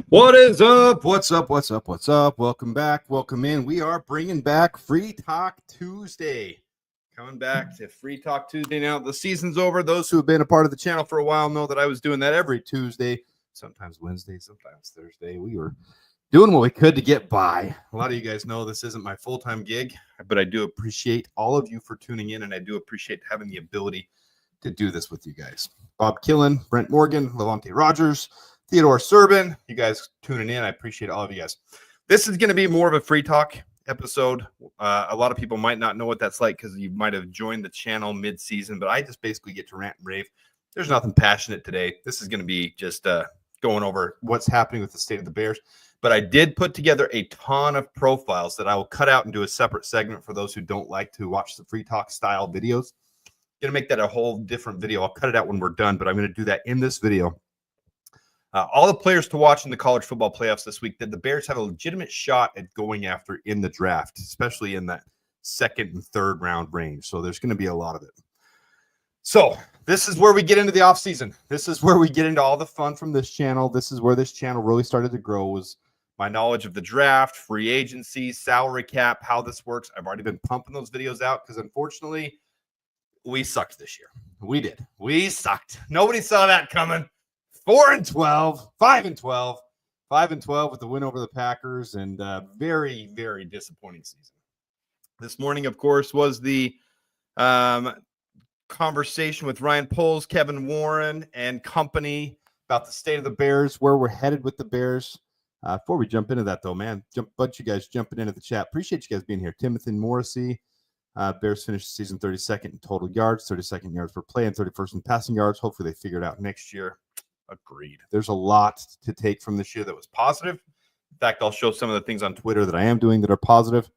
What is up? What's up? What's up? What's up? Welcome back. Welcome in. We are bringing back Free Talk Tuesday. Coming back to Free Talk Tuesday now. The season's over. Those who have been a part of the channel for a while know that I was doing that every Tuesday, sometimes Wednesday, sometimes Thursday. We were doing what we could to get by. A lot of you guys know this isn't my full-time gig, but I do appreciate all of you for tuning in, and I do appreciate having the ability to do this with you guys. Bob Killen, Brent Morgan, Levante Rogers, Theodore Serbin, you guys tuning in. I appreciate all of you guys. This is going to be more of a free talk episode. A lot of people might not know what that's like because you might have joined the channel mid-season, but I just basically get to rant and rave. There's nothing passionate today. This is going to be just going over what's happening with the state of the Bears. But I did put together a ton of profiles that I will cut out and do a separate segment for those who don't like to watch the free talk style videos. Going to make that a whole different video. I'll cut it out when we're done, but I'm going to do that in this video. All the players to watch in the college football playoffs this week that the Bears have a legitimate shot at going after in the draft, especially in that second and third round range. So there's going to be a lot of it. So this is where we get into the offseason. This is where we get into all the fun from this channel. This is where this channel really started to grow, was my knowledge of the draft, free agency, salary cap, how this works. I've already been pumping those videos out because unfortunately we sucked this year. We did. We sucked. Nobody saw that coming. 4-12, 5-12, 5-12 with the win over the Packers, and very, very disappointing season. This morning, of course, was the conversation with Ryan Poles, Kevin Warren, and company about the state of the Bears, where we're headed with the Bears. Before we jump into that, though, man, bunch of you guys jumping into the chat. Appreciate you guys being here. Timothy Morrissey, Bears finished the season 32nd in total yards, 32nd yards per play, and 31st in passing yards. Hopefully they figure it out next year. Agreed. There's a lot to take from this year that was positive. In fact, I'll show some of the things on Twitter that I am doing that are positive.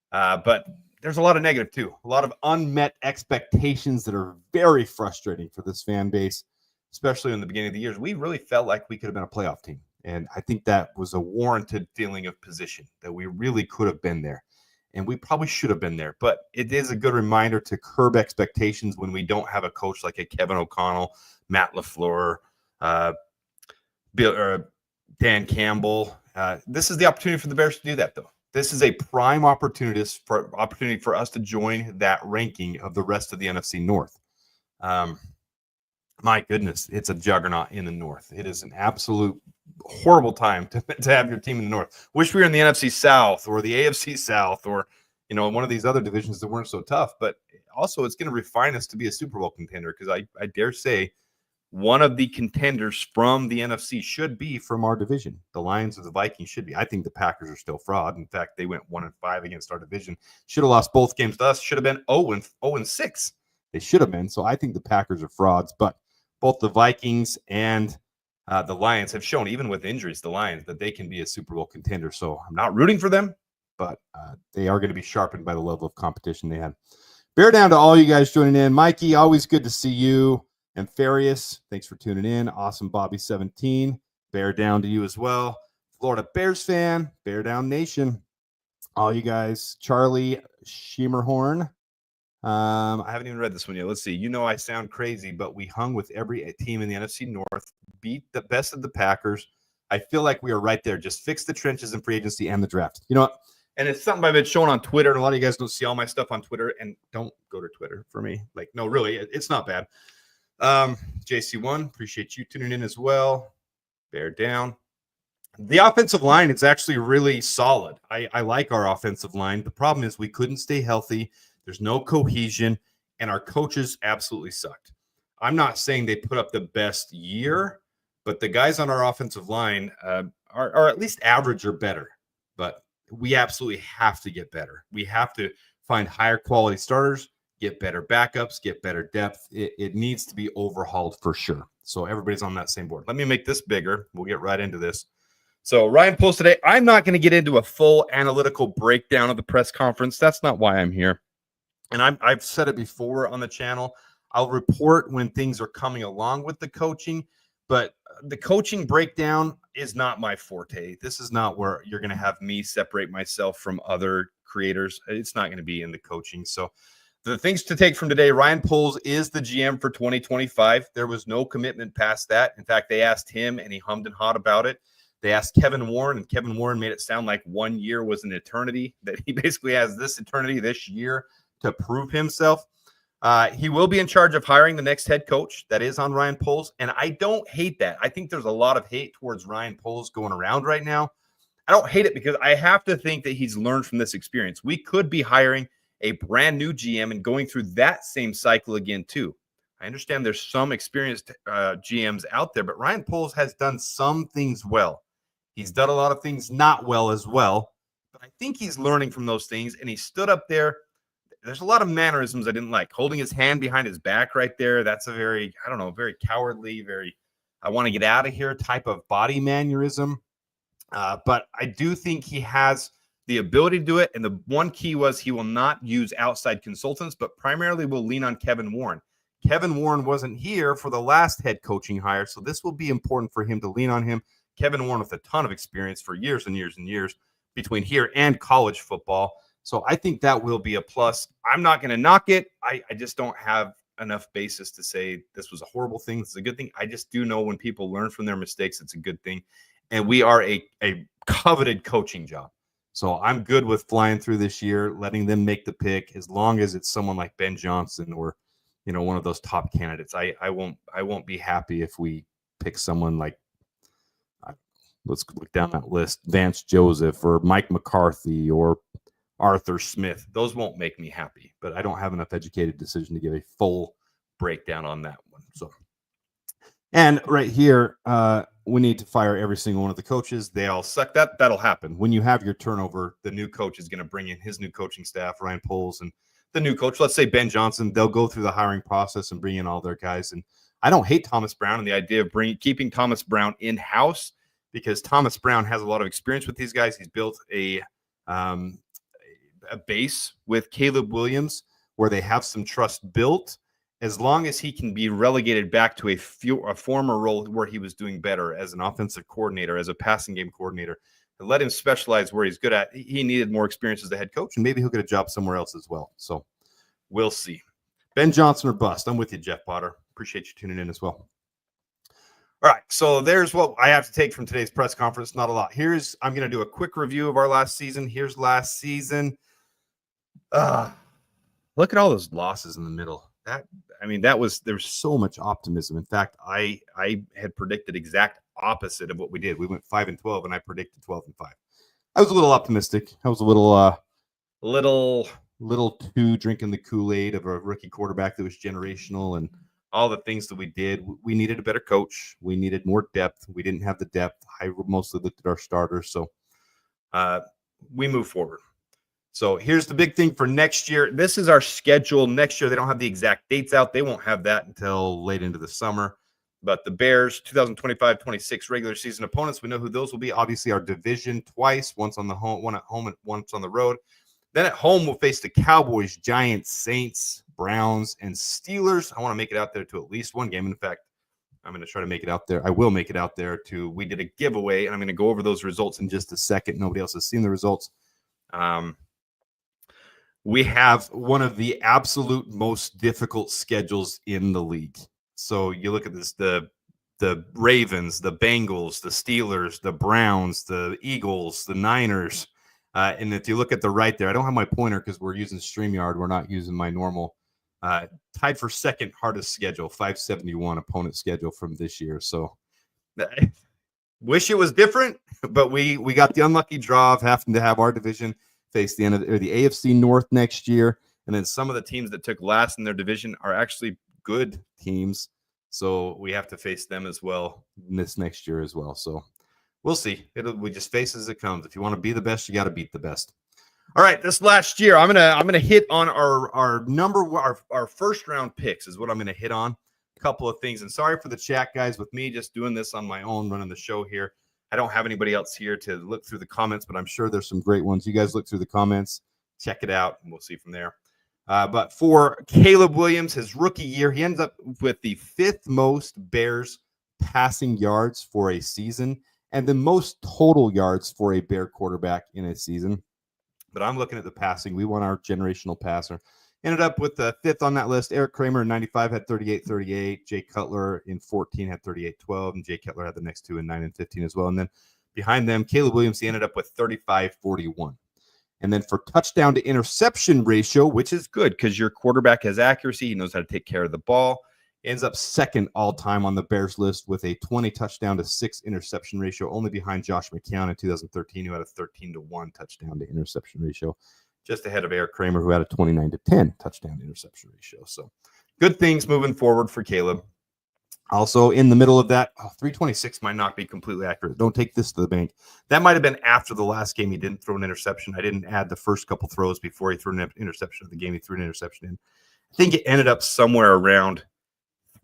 But there's a lot of negative too. A lot of unmet expectations that are very frustrating for this fan base, especially in the beginning of the years. We really felt like we could have been a playoff team. And I think that was a warranted feeling of position, that we really could have been there. And we probably should have been there. But it is a good reminder to curb expectations when we don't have a coach like a Kevin O'Connell, Matt LaFleur, Dan Campbell. This is the opportunity for the Bears to do that, though. This is a prime opportunity for us to join that ranking of the rest of the NFC North. My goodness, it's a juggernaut in the North. It is an absolute horrible time to have your team in the North. Wish we were in the NFC South or the AFC South or, one of these other divisions that weren't so tough. But also, it's going to refine us to be a Super Bowl contender, because I dare say one of the contenders from the NFC should be from our division. The Lions or the Vikings should be. I think the Packers are still fraud. In fact, they went 1-5 against our division. Should have lost both games to us. Should have been 0-6. They should have been. So I think the Packers are frauds. But both the Vikings and the Lions have shown, even with injuries, the Lions, that they can be a Super Bowl contender. So I'm not rooting for them, but they are going to be sharpened by the level of competition they had. Bear down to all you guys joining in. Mikey, always good to see you. And Farius, thanks for tuning in. Awesome Bobby 17. Bear down to you as well. Florida Bears fan, Bear Down Nation. All you guys. Charlie Schemerhorn. I haven't even read this one yet. Let's see. I sound crazy, but we hung with every team in the NFC North, beat the best of the Packers. I feel like we are right there. Just fix the trenches in free agency and the draft. You know what? And it's something I've been showing on Twitter, and a lot of you guys don't see all my stuff on Twitter, and don't go to Twitter for me. No, really, it's not bad. JC1, appreciate you tuning in as well. Bear down. The offensive line is actually really solid. I like our offensive line. The problem is we couldn't stay healthy. There's no cohesion, and our coaches absolutely sucked. I'm not saying they put up the best year, but the guys on our offensive line are at least average or better. But we absolutely have to get better. We have to find higher quality starters, get better backups, get better depth. It needs to be overhauled for sure. So everybody's on that same board. Let me make this bigger. We'll get right into this. So Ryan Poles today. I'm not going to get into a full analytical breakdown of the press conference. That's not why I'm here. And I've said it before on the channel. I'll report when things are coming along with the coaching, but the coaching breakdown is not my forte. This is not where you're going to have me separate myself from other creators. It's not going to be in the coaching. So the things to take from today, Ryan Poles is the GM for 2025. There was no commitment past that. In fact, they asked him, and he hummed and hawed about it. They asked Kevin Warren, and Kevin Warren made it sound like 1 year was an eternity, that he basically has this eternity, this year, to prove himself. He will be in charge of hiring the next head coach. That is on Ryan Poles, and I don't hate that. I think there's a lot of hate towards Ryan Poles going around right now. I don't hate it because I have to think that he's learned from this experience. We could be hiring a brand new GM and going through that same cycle again, too. I understand there's some experienced GMs out there, but Ryan Poles has done some things well. He's done a lot of things not well as well, but I think he's learning from those things, and he stood up there. There's a lot of mannerisms I didn't like. Holding his hand behind his back right there, that's a very, I don't know, very cowardly, very I want to get out of here type of body mannerism. But I do think he has the ability to do it, and the one key was he will not use outside consultants, but primarily will lean on Kevin Warren. Kevin Warren wasn't here for the last head coaching hire, so this will be important for him to lean on him. Kevin Warren with a ton of experience for years and years and years between here and college football. So I think that will be a plus. I'm not going to knock it. I just don't have enough basis to say this was a horrible thing. This is a good thing. I just do know when people learn from their mistakes, it's a good thing. And we are a coveted coaching job. So I'm good with flying through this year, letting them make the pick, as long as it's someone like Ben Johnson or, one of those top candidates. I won't be happy if we pick someone like, let's look down that list, Vance Joseph or Mike McCarthy or Arthur Smith. Those won't make me happy, but I don't have enough educated decision to give a full breakdown on that one. So, and right here, we need to fire every single one of the coaches. They all suck. That'll happen. When you have your turnover, the new coach is going to bring in his new coaching staff, Ryan Poles, and the new coach, let's say Ben Johnson. They'll go through the hiring process and bring in all their guys. And I don't hate Thomas Brown and the idea of keeping Thomas Brown in-house, because Thomas Brown has a lot of experience with these guys. He's built a base with Caleb Williams where they have some trust built. As long as he can be relegated back to a former role where he was doing better as an offensive coordinator, as a passing game coordinator, and let him specialize where he's good at. He needed more experience as a head coach, and maybe he'll get a job somewhere else as well. So we'll see. Ben Johnson or bust. I'm with you, Jeff Potter. Appreciate you tuning in as well. All right, so there's what I have to take from today's press conference. Not a lot. I'm going to do a quick review of our last season. Here's last season. Look at all those losses in the middle. There's so much optimism. In fact, I had predicted exact opposite of what we did. We went 5-12, and I predicted 12-5. I was a little optimistic. I was a little too drinking the Kool-Aid of a rookie quarterback that was generational, and all the things that we did. We needed a better coach. We needed more depth. We didn't have the depth. I mostly looked at our starters. So we move forward. So here's the big thing for next year. This is our schedule next year. They don't have the exact dates out. They won't have that until late into the summer. But the Bears, 2025-26 regular season opponents, we know who those will be. Obviously, our division twice, one at home and once on the road. Then at home, we'll face the Cowboys, Giants, Saints, Browns, and Steelers. I want to make it out there to at least one game. In fact, I'm going to try to make it out there. I will make it out there to, we did a giveaway, and I'm going to go over those results in just a second. Nobody else has seen the results. We have one of the absolute most difficult schedules in the league. So you look at this, the Ravens, the Bengals, the Steelers, the Browns, the Eagles, the Niners. And if you look at the right there, I don't have my pointer because we're using StreamYard. We're not using my normal tied for second hardest schedule, 571 opponent schedule from this year. So I wish it was different, but we got the unlucky draw of having to have our division face the AFC North next year. And then some of the teams that took last in their division are actually good teams. So we have to face them as well this next year as well. So we'll see. We just face it as it comes. If you want to be the best, you got to beat the best. All right, this last year, I'm gonna hit on our first round picks is what I'm gonna hit on. A couple of things, and sorry for the chat, guys. With me just doing this on my own, running the show here, I don't have anybody else here to look through the comments, but I'm sure there's some great ones. You guys look through the comments, check it out, and we'll see from there. But for Caleb Williams, his rookie year, he ends up with the 5th most Bears passing yards for a season and the most total yards for a Bear quarterback in a season. But I'm looking at the passing. We want our generational passer. Ended up with the 5th on that list. Eric Kramer in 95 had 38-38. Jay Cutler in 14 had 38-12. And Jay Cutler had the next two in 9 and 15 as well. And then Behind them, Caleb Williams, he ended up with 35.41. And then for touchdown to interception ratio, which is good because your quarterback has accuracy, he knows how to take care of the ball, ends up second all-time on the Bears list with a 20 touchdown to 6 interception ratio, only behind Josh McCown in 2013, who had a 13-1 touchdown to interception ratio, just ahead of Eric Kramer, who had a 29-10 touchdown to interception ratio. So good things moving forward for Caleb. Also in the middle of that, 326 might not be completely accurate. Don't take this to the bank. That might have been after the last game. He didn't throw an interception. I didn't add the first couple throws before he threw an interception of the game. He threw an interception in. I think it ended up somewhere around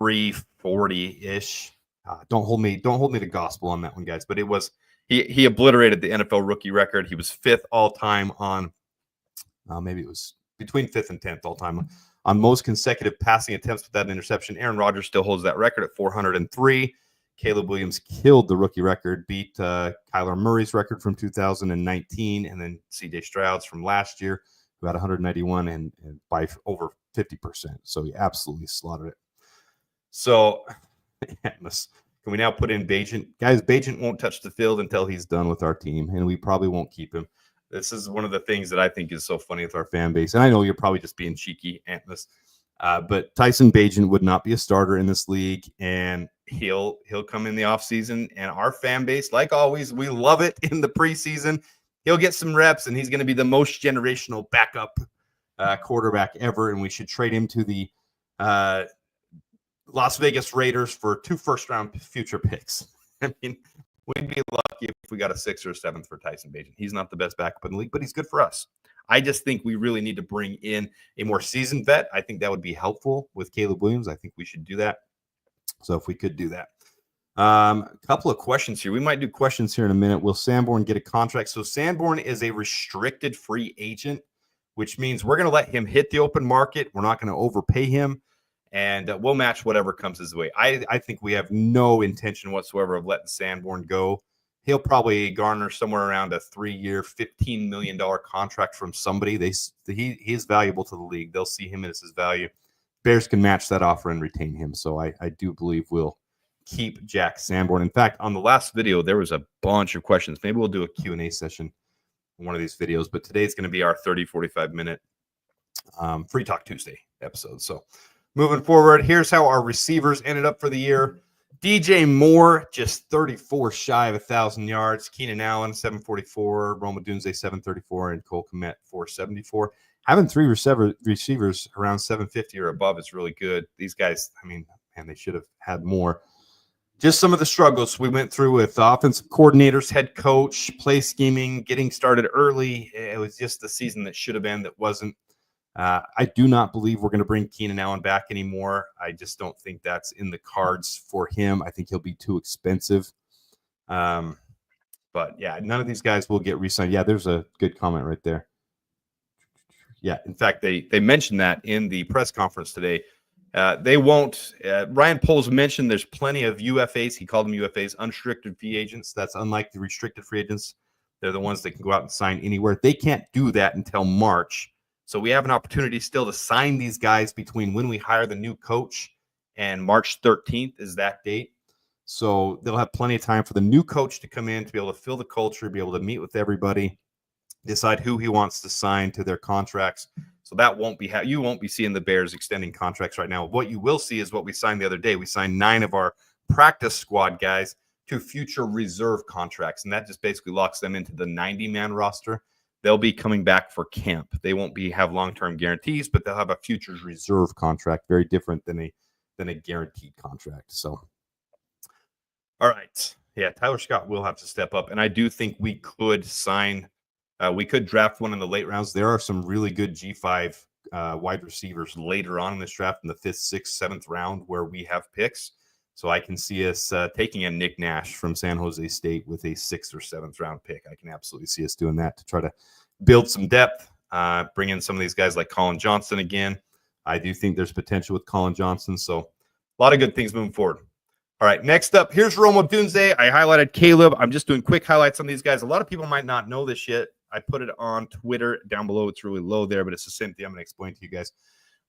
340-ish. Don't hold me to gospel on that one, guys. But it was he obliterated the NFL rookie record. He was 5th all time on maybe it was between 5th and 10th all time on most consecutive passing attempts without an interception. Aaron Rodgers still holds that record at 403. Caleb Williams killed the rookie record, beat Kyler Murray's record from 2019, and then C.J. Stroud's from last year, who had 191 and by over 50%. So he absolutely slaughtered it. So can we now put in Bagent? Guys, Bagent won't touch the field until he's done with our team, and we probably won't keep him. This is one of the things that I think is so funny with our fan base. And I know you're probably just being cheeky, Antmus, but Tyson Bagent would not be a starter in this league, and he'll come in the offseason. And our fan base, like always, we love it in the preseason. He'll get some reps, and he's going to be the most generational backup quarterback ever, and we should trade him to the Las Vegas Raiders for 2 first-round future picks. I mean, we'd be lucky if we got a 6th or 7th for Tyson Bagent. He's not the best backup in the league, but he's good for us. I just think we really need to bring in a more seasoned vet. I think that would be helpful with Caleb Williams. I think we should do that. So if we could do that. A couple of questions here. We might do questions here in a minute. Will Sanborn get a contract? So Sanborn is a restricted free agent, which means we're going to let him hit the open market. We're not going to overpay him. And we'll match whatever comes his way. I think we have no intention whatsoever of letting Sanborn go. He'll probably garner somewhere around a 3-year, $15 million contract from somebody. He is valuable to the league. They'll see him as his value. Bears can match that offer and retain him. So I do believe we'll keep Jack Sanborn. In fact, on the last video, there was a bunch of questions. Maybe we'll do a Q&A session in one of these videos. But today's going to be our 30, 45-minute Free Talk Tuesday episode. So moving forward, here's how our receivers ended up for the year. DJ Moore, just 34 shy of 1,000 yards. Keenan Allen, 744. Roma Dunze, 734. And Cole Kmet, 474. Having 3 receivers around 750 or above is really good. These guys, I mean, man, they should have had more. Just some of the struggles we went through with offensive coordinators, head coach, play scheming, getting started early. It was just the season that should have been that wasn't. I do not believe we're going to bring Keenan Allen back anymore. I just don't think that's in the cards for him. I think he'll be too expensive. But yeah, none of these guys will get re-signed. Yeah, there's a good comment right there. Yeah, in fact, they mentioned that in the press conference today. They won't. Ryan Poles mentioned there's plenty of UFAs. He called them UFAs, unrestricted free agents. That's unlike the restricted free agents. They're the ones that can go out and sign anywhere. They can't do that until March. So we have an opportunity still to sign these guys between when we hire the new coach and March 13th is that date. So they'll have plenty of time for the new coach to come in, to be able to fill the culture, be able to meet with everybody, decide who he wants to sign to their contracts. So that won't be you won't be seeing the Bears extending contracts right now. What you will see is what we signed the other day. We signed 9 of our practice squad guys to future reserve contracts, and that just basically locks them into the 90-man roster. They'll be coming back for camp. They won't have long-term guarantees, but they'll have a futures reserve contract, very different than a guaranteed contract. So, all right. Yeah, Tyler Scott will have to step up, and I do think we could we could draft one in the late rounds. There are some really good G5 wide receivers later on in this draft in the 5th, 6th, 7th round where we have picks. So I can see us taking a Nick Nash from San Jose State with a 6th or 7th round pick. I can absolutely see us doing that to try to build some depth, bring in some of these guys like Colin Johnson again. I do think there's potential with Colin Johnson. So a lot of good things moving forward. All right, next up, here's Roma Dunze. I highlighted Caleb. I'm just doing quick highlights on these guys. A lot of people might not know this yet. I put it on Twitter down below. It's really low there, but it's the same thing I'm going to explain to you guys.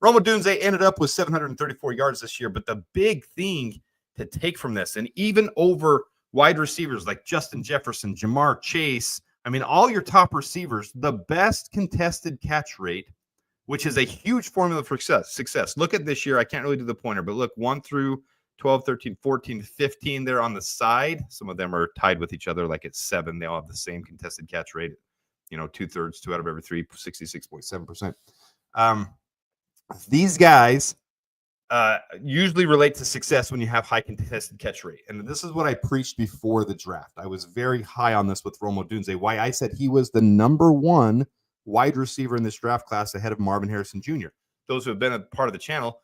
Roma Dunze ended up with 734 yards this year, but the big thing to take from this, and even over Wide receivers like Justin Jefferson, Jamar Chase. I mean, all your top receivers, the best contested catch rate, which is a huge formula for success. Look at this year. I can't really do the pointer, but look, 1 through 12, 13, 14, 15, they're on the side. Some of them are tied with each other, like it's 7. They all have the same contested catch rate, 2/3, 2 out of every 3, 66.7%. These guys usually relate to success when you have high contested catch rate. And this is what I preached before the draft. I was very high on this with Rome Odunze, why I said he was the number 1 wide receiver in this draft class ahead of Marvin Harrison Jr. Those who have been a part of the channel,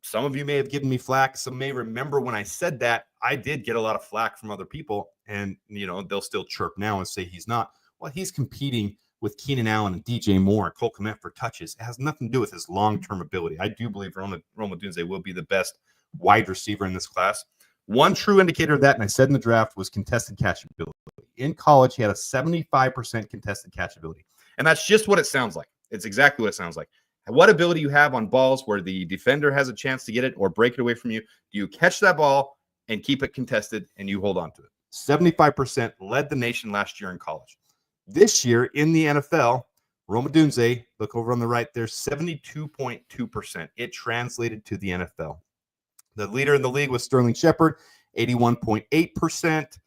some of you may have given me flack. Some may remember when I said that. I did get a lot of flack from other people, and they'll still chirp now and say he's not. Well, he's competing with Keenan Allen and DJ Moore and Cole Kmet for touches. It has nothing to do with his long-term ability. I do believe Rome Odunze will be the best wide receiver in this class. One true indicator of that, and I said in the draft, was contested catchability. In college, he had a 75% contested catchability. And that's just what it sounds like. It's exactly what it sounds like. What ability you have on balls where the defender has a chance to get it or break it away from you, you catch that ball and keep it contested and you hold on to it. 75% led the nation last year in college. This year in the NFL, Rome Odunze, look over on the right there, 72.2%. It translated to the NFL. The leader in the league was Sterling Shepard, 81.8%.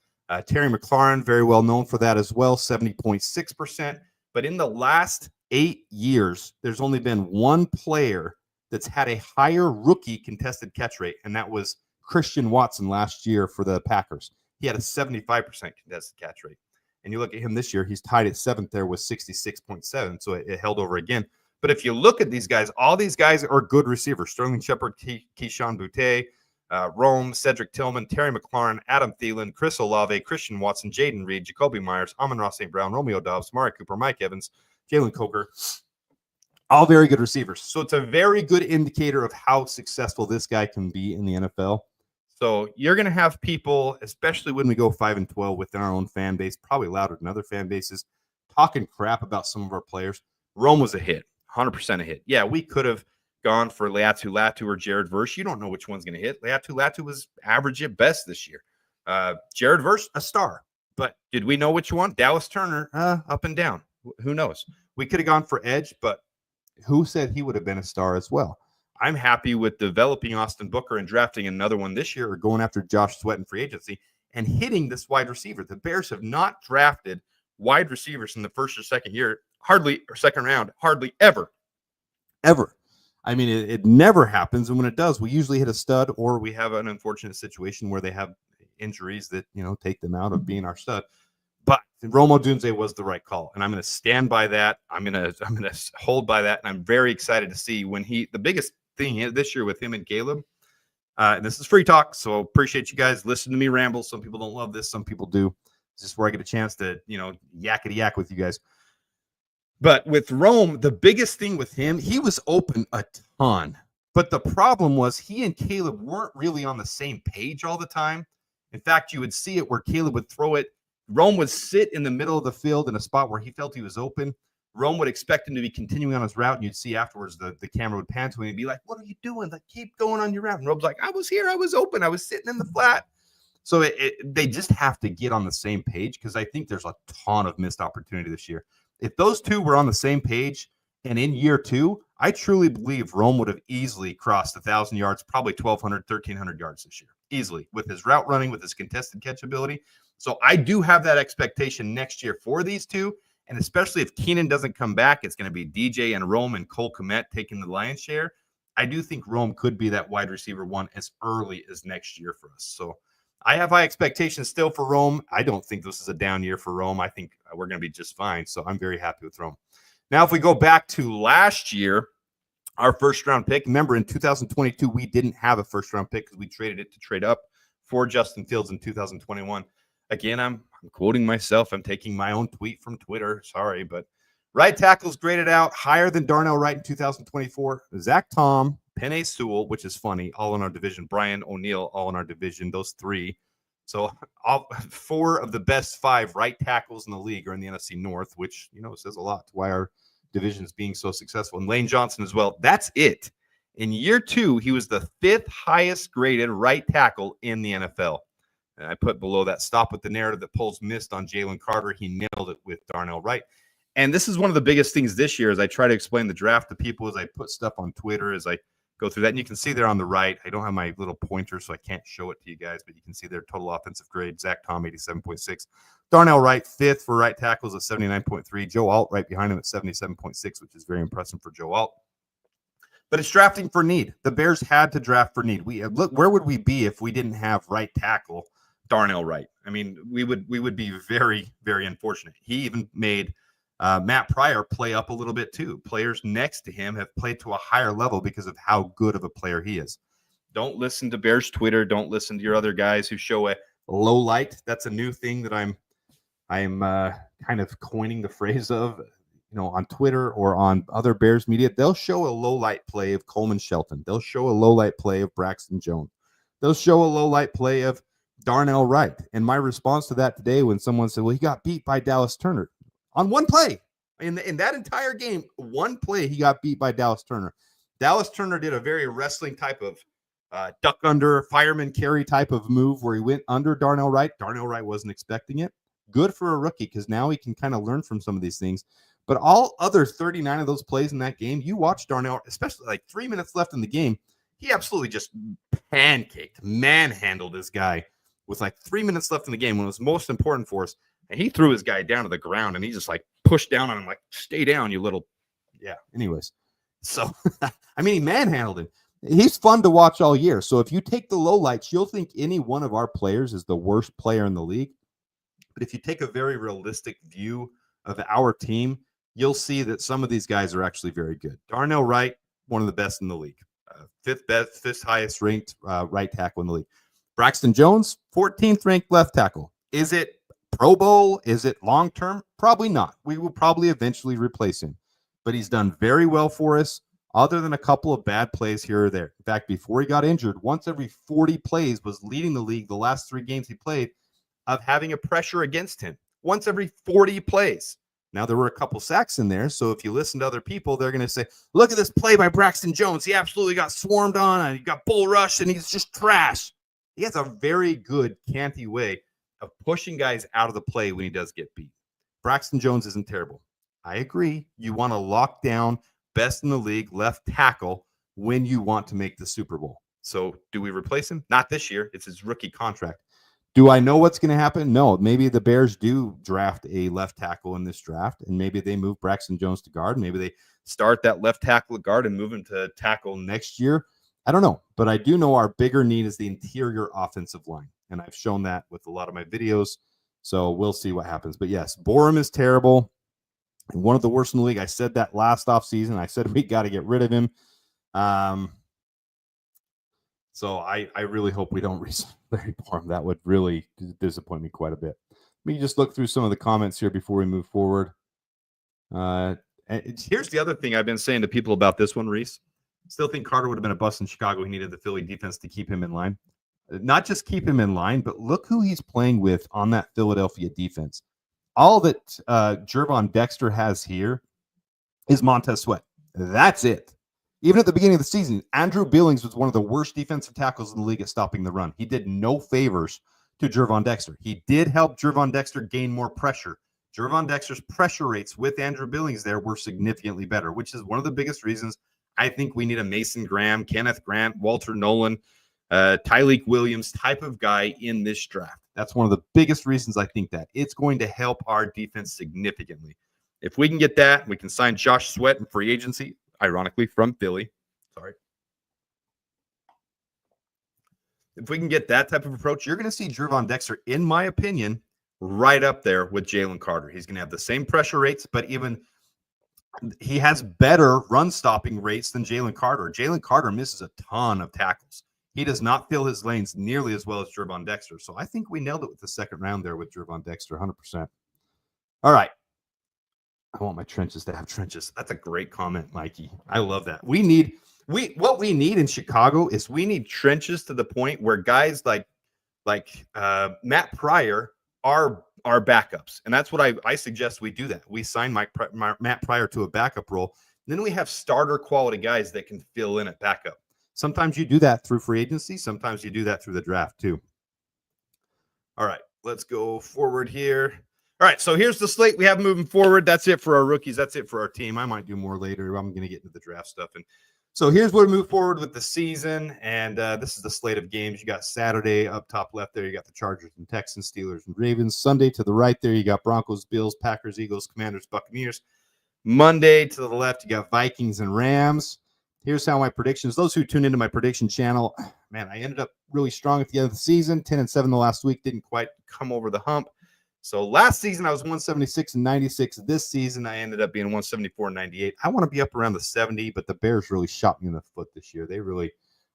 Terry McLaurin, very well known for that as well, 70.6%. But in the last 8 years, there's only been one player that's had a higher rookie contested catch rate, and that was Christian Watson last year for the Packers. He had a 75% contested catch rate. And you look at him this year, he's tied at 7th there with 66.7, so it held over again. But if you look at these guys, all these guys are good receivers. Sterling Shepard, Keyshawn Boutte, Rome, Cedric Tillman, Terry McLaurin, Adam Thielen, Chris Olave, Christian Watson, Jaden Reed, Jacoby Myers, Amon-Ra St. Brown, Romeo Doubs, Mari Cooper, Mike Evans, Jalen Coker, all very good receivers. So it's a very good indicator of how successful this guy can be in the NFL. So you're going to have people, especially when we go 5-12 within our own fan base, probably louder than other fan bases, talking crap about some of our players. Rome was a hit, 100% a hit. Yeah, we could have gone for Leatu Latu or Jared Verse. You don't know which one's going to hit. Leatu Latu was average at best this year. Jared Verse, a star. But did we know which one? Dallas Turner, up and down. Who knows? We could have gone for edge, but who said he would have been a star as well? I'm happy with developing Austin Booker and drafting another one this year or going after Josh Sweat in free agency and hitting this wide receiver. The Bears have not drafted wide receivers in the first or second year, hardly, or second round, hardly ever. Ever. I mean, it never happens. And when it does, we usually hit a stud or we have an unfortunate situation where they have injuries that, take them out of being our stud. But Rome Odunze was the right call, and I'm going to stand by that. I'm going to hold by that, and I'm very excited to see when the biggest thing this year with him and Caleb. And this is free talk, so appreciate you guys listening to me ramble. Some people don't love this, some people do. This is where I get a chance to yakety yak with you guys. But with Rome, the biggest thing with him, he was open a ton. But the problem was he and Caleb weren't really on the same page all the time. In fact, you would see it where Caleb would throw it. Rome would sit in the middle of the field in a spot where he felt he was open. Rome would expect him to be continuing on his route, and you'd see afterwards the camera would pan to him and be like, "What are you doing? Like, keep going on your route." And Rome's like, "I was here. I was open. I was sitting in the flat." So they just have to get on the same page because I think there's a ton of missed opportunity this year. If those two were on the same page and in year 2, I truly believe Rome would have easily crossed 1,000 yards, probably 1,200, 1,300 yards this year, easily, with his route running, with his contested catchability. So I do have that expectation next year for these two, and especially if Keenan doesn't come back, it's going to be DJ and Rome and Cole Kmet taking the lion's share. I do think Rome could be that wide receiver one as early as next year for us. So I have high expectations still for Rome. I don't think this is a down year for Rome. I think we're going to be just fine. So I'm very happy with Rome. Now, if we go back to last year, our first-round pick, remember in 2022, we didn't have a first-round pick because we traded it to trade up for Justin Fields in 2021. Again, I'm quoting myself. I'm taking my own tweet from Twitter. Sorry, but right tackles graded out higher than Darnell Wright in 2024. Zach Tom, Penei Sewell, which is funny, all in our division. Brian O'Neill, all in our division. Those 3. So 4 of the best 5 right tackles in the league are in the NFC North, which, says a lot to why our division is being so successful. And Lane Johnson as well. That's it. In year 2, he was the 5th highest graded right tackle in the NFL. And I put below that, stop with the narrative that polls missed on Jalen Carter. He nailed it with Darnell Wright. And this is one of the biggest things this year as I try to explain the draft to people, as I put stuff on Twitter, as I go through that. And you can see there on the right, I don't have my little pointer, so I can't show it to you guys, but you can see their total offensive grade. Zach Tom, 87.6. Darnell Wright, 5th for right tackles at 79.3. Joe Alt right behind him at 77.6, which is very impressive for Joe Alt. But it's drafting for need. The Bears had to draft for need. We look, where would we be if we didn't have right tackle Darnell Wright? I mean, we would be very, very unfortunate. He even made Matt Pryor play up a little bit too. Players next to him have played to a higher level because of how good of a player he is. Don't listen to Bears Twitter. Don't listen to your other guys who show a low light. That's a new thing that I'm kind of coining the phrase of. On Twitter or on other Bears media, they'll show a low light play of Coleman Shelton. They'll show a low light play of Braxton Jones. They'll show a low light play of Darnell Wright. And my response to that today, when someone said, well, he got beat by Dallas Turner on one play in that entire game, one play, he got beat by Dallas Turner. Dallas Turner did a very wrestling type of duck under, fireman carry type of move where he went under Darnell Wright. Darnell Wright wasn't expecting it. Good for a rookie because now he can kind of learn from some of these things. But all other 39 of those plays in that game, you watch Darnell, especially like 3 minutes left in the game, he absolutely just manhandled this guy with like 3 minutes left in the game when it was most important for us. And he threw his guy down to the ground and he just like pushed down on him, like, stay down, you little. Yeah. Anyways. So, I mean, he manhandled him. He's fun to watch all year. So if you take the lowlights, you'll think any one of our players is the worst player in the league. But if you take a very realistic view of our team, you'll see that some of these guys are actually very good. Darnell Wright, one of the best in the league. Fifth highest ranked right tackle in the league. Braxton Jones, 14th ranked left tackle. Is it Pro Bowl? Is it long-term? Probably not. We will probably eventually replace him. But he's done very well for us, other than a couple of bad plays here or there. In fact, before he got injured, once every 40 plays was leading the league the last 3 games he played of having a pressure against him. Once every 40 plays. Now, there were a couple sacks in there, so if you listen to other people, they're going to say, look at this play by Braxton Jones. He absolutely got swarmed on, and he got bull rushed, and he's just trash. He has a very good, canty way of pushing guys out of the play when he does get beat. Braxton Jones isn't terrible. I agree. You want to lock down best in the league left tackle when you want to make the Super Bowl. So do we replace him? Not this year. It's his rookie contract. Do I know what's going to happen? No. Maybe the Bears do draft a left tackle in this draft, and maybe they move Braxton Jones to guard. Maybe they start that left tackle at guard and move him to tackle next year. I don't know. But I do know our bigger need is the interior offensive line, and I've shown that with a lot of my videos. So we'll see what happens. But yes, Borum is terrible. And one of the worst in the league. I said that last offseason. I said we got to get rid of him. So I really hope we don't resign Larry Borum. That would really disappoint me quite a bit. Let me just look through some of the comments here before we move forward. And here's the other thing I've been saying to people about this one, Reese. Still think Carter would have been a bust in Chicago. He needed the Philly defense to keep him in line. Not just keep him in line, but look who he's playing with on that Philadelphia defense. All that Gervon Dexter has here is Montez Sweat. That's it. Even at the beginning of the season, Andrew Billings was one of the worst defensive tackles in the league at stopping the run. He did no favors to Gervon Dexter. He did help Gervon Dexter gain more pressure. Gervon Dexter's pressure rates with Andrew Billings there were significantly better, which is one of the biggest reasons I think we need a Mason Graham, Kenneth Grant, Walter Nolan, Tyleek Williams type of guy in this draft. That's one of the biggest reasons I think that. It's going to help our defense significantly. If we can get that, we can sign Josh Sweat in free agency, ironically from Philly. Sorry. If we can get that type of approach, you're going to see Gervon Dexter, in my opinion, right up there with Jalen Carter. He's going to have the same pressure rates, but even he has better run stopping rates than Jalen Carter. Jalen Carter misses a ton of tackles. He does not fill his lanes nearly as well as Gervon Dexter. So I think we nailed it with the second round there with Gervon Dexter, 100%. All right. I want my trenches to have trenches. That's a great comment, Mikey. I love that. What we need in Chicago is we need trenches to the point where guys like Matt Pryor are backups. And that's what I suggest we do that. We sign Matt Pryor to a backup role. Then we have starter quality guys that can fill in at backup. Sometimes you do that through free agency. Sometimes you do that through the draft too. All right, let's go forward here. All right, so here's the slate we have moving forward. That's it for our rookies. That's it for our team. I might do more later. I'm going to get into the draft stuff. And so here's where we move forward with the season. And this is the slate of games. You got Saturday up top left there. You got the Chargers and Texans, Steelers and Ravens. Sunday to the right there, you got Broncos, Bills, Packers, Eagles, Commanders, Buccaneers. Monday to the left, you got Vikings and Rams. Here's how my predictions. Those who tune into my prediction channel, man, I ended up really strong at the end of the season. 10-7 the last week, didn't quite come over the hump. So last season I was 176-96. This season I ended up being 174-98. I want to be up around the 70, but the Bears really shot me in the foot this year.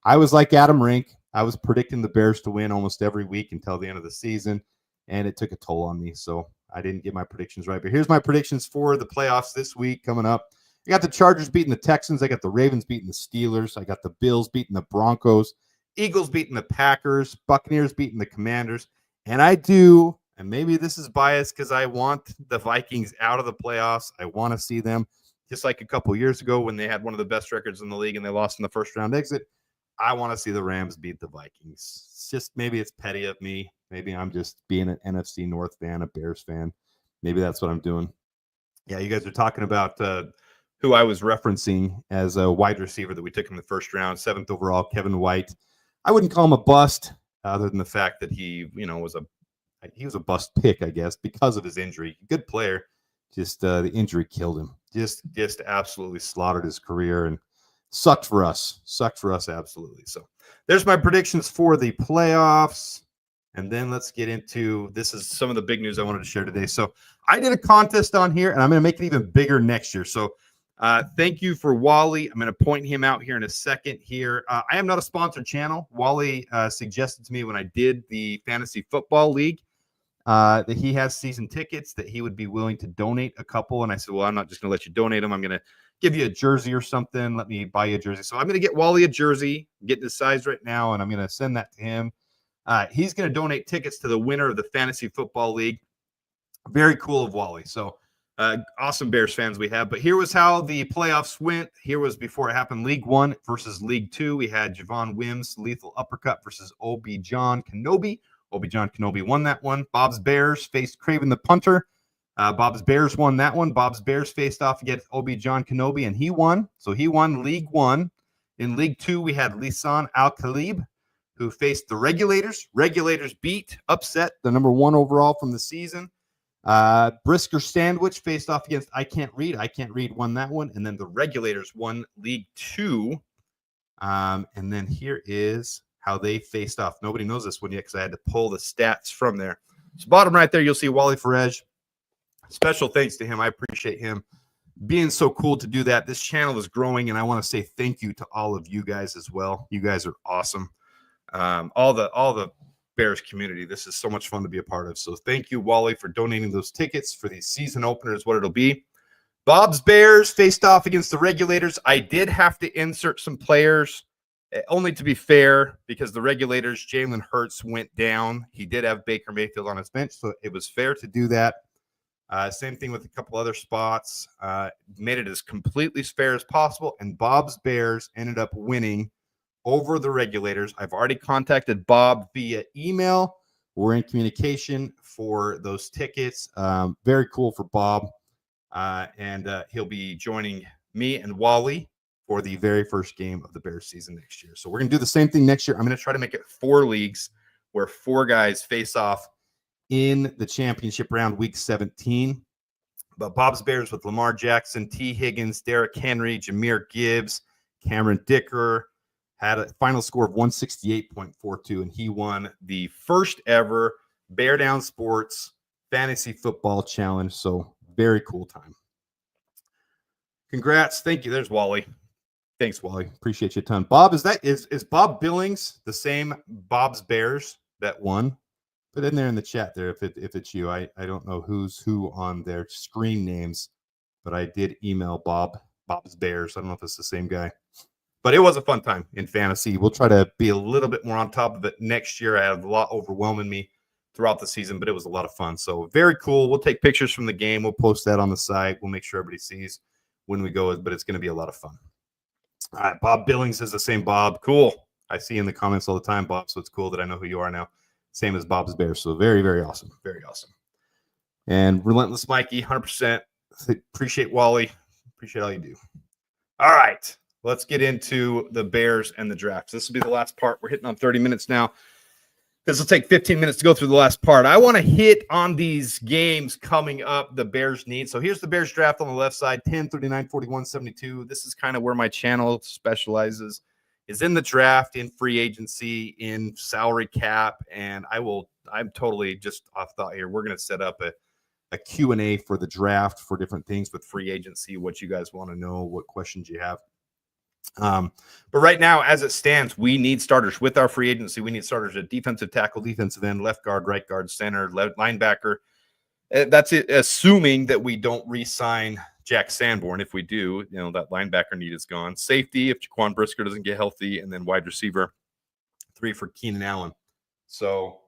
I was like Adam Rink. I was predicting the Bears to win almost every week until the end of the season, and it took a toll on me. So I didn't get my predictions right. But here's my predictions for the playoffs this week coming up. I got the Chargers beating the Texans. I got the Ravens beating the Steelers. I got the Bills beating the Broncos. Eagles beating the Packers. Buccaneers beating the Commanders. And I do, and maybe this is biased because I want the Vikings out of the playoffs. I want to see them, just like a couple years ago when they had one of the best records in the league and they lost in the first round exit. I want to see the Rams beat the Vikings. It's just, maybe it's petty of me. Maybe I'm just being an NFC North fan, a Bears fan. Maybe that's what I'm doing. Yeah, you guys are talking about who I was referencing as a wide receiver that we took in the first round, 7th overall, Kevin White. I wouldn't call him a bust, other than the fact that he was a bust pick, I guess, because of his injury. Good player, just the injury killed him. Just absolutely slaughtered his career and sucked for us. Absolutely. So there's my predictions for the playoffs. And then let's get into, this is some of the big news I wanted to share today. So I did a contest on here, and I'm going to make it even bigger next year. So thank you for Wally. I'm going to point him out here in a second here. I am not a sponsored channel. Wally suggested to me when I did the Fantasy Football League that he has season tickets, that he would be willing to donate a couple. And I said, well, I'm not just going to let you donate them. I'm going to give you a jersey or something. Let me buy you a jersey. So I'm going to get Wally a jersey, getting his size right now, and I'm going to send that to him. He's going to donate tickets to the winner of the Fantasy Football League. Very cool of Wally. So awesome Bears fans we have. But here was how the playoffs went. Here was before it happened. League 1 versus League 2. We had Javon Wims, lethal uppercut versus Obi-Wan Kenobi. Obi-Wan Kenobi won that one. Bob's Bears faced Craven the punter. Bob's Bears won that one. Bob's Bears faced off against Obi-Wan Kenobi, and he won. So he won League 1. In League 2, we had Lisan Al-Khalib, who faced the Regulators. Regulators upset the number 1 overall from the season. Brisker Sandwich faced off against I Can't Read. I Can't Read won that one. And then the Regulators won League 2. And then here is how they faced off. Nobody knows this one yet because I had to pull the stats from there. So bottom right there, you'll see Wally Farej. Special thanks to him. I appreciate him being so cool to do that. This channel is growing, and I want to say thank you to all of you guys as well. You guys are awesome. All the Bears community. This is so much fun to be a part of. So thank you, Wally, for donating those tickets for the season openers, what it'll be. Bob's Bears faced off against the Regulators. I did have to insert some players, only to be fair, because the Regulators, Jalen Hurts went down. He did have Baker Mayfield on his bench, so it was fair to do that. Same thing with a couple other spots. Made it as completely fair as possible, and Bob's Bears ended up winning over the Regulators. I've already contacted Bob via email. We're in communication for those tickets. Very cool for Bob. And he'll be joining me and Wally for the very first game of the Bears season next year. So we're going to do the same thing next year. I'm going to try to make it 4 leagues where 4 guys face off in the championship round, week 17. But Bob's Bears with Lamar Jackson, T. Higgins, Derrick Henry, Jahmyr Gibbs, Cameron Dicker had a final score of 168.42, and he won the first ever Bear Down Sports Fantasy Football Challenge. So very cool time. Congrats. Thank you. There's Wally. Thanks, Wally. Appreciate you a ton. Bob, is Bob Billings the same Bob's Bears that won? Put in there in the chat there if it's you. I don't know who's who on their screen names, but I did email Bob's Bears. I don't know if it's the same guy. But it was a fun time in fantasy. We'll try to be a little bit more on top of it next year. I had a lot overwhelming me throughout the season, but it was a lot of fun. So very cool. We'll take pictures from the game. We'll post that on the site. We'll make sure everybody sees when we go, but it's going to be a lot of fun. All right, Bob Billings is the same Bob. Cool. I see in the comments all the time, Bob, so it's cool that I know who you are now. same as Bob's Bears. So very, very awesome. Very awesome. And Relentless Mikey, 100%. Appreciate Wally. Appreciate all you do. All right. Let's get into the Bears and the drafts. This will be the last part. We're hitting on 30 minutes now. This will take 15 minutes to go through the last part. I want to hit on these games coming up the Bears need. So here's the Bears draft on the left side, 10, 39, 41, 72. This is kind of where my channel specializes, is in the draft, in free agency, in salary cap. And I'm totally just off thought here. We're going to set up a Q&A for the draft for different things with free agency, what you guys want to know, what questions you have. But right now, as it stands, we need starters with our free agency. We need starters at defensive tackle, defensive end, left guard, right guard, center, linebacker. That's it, assuming that we don't re-sign Jack Sanborn. If we do, that linebacker need is gone. Safety, if Jaquan Brisker doesn't get healthy, and then wide receiver, 3 for Keenan Allen. So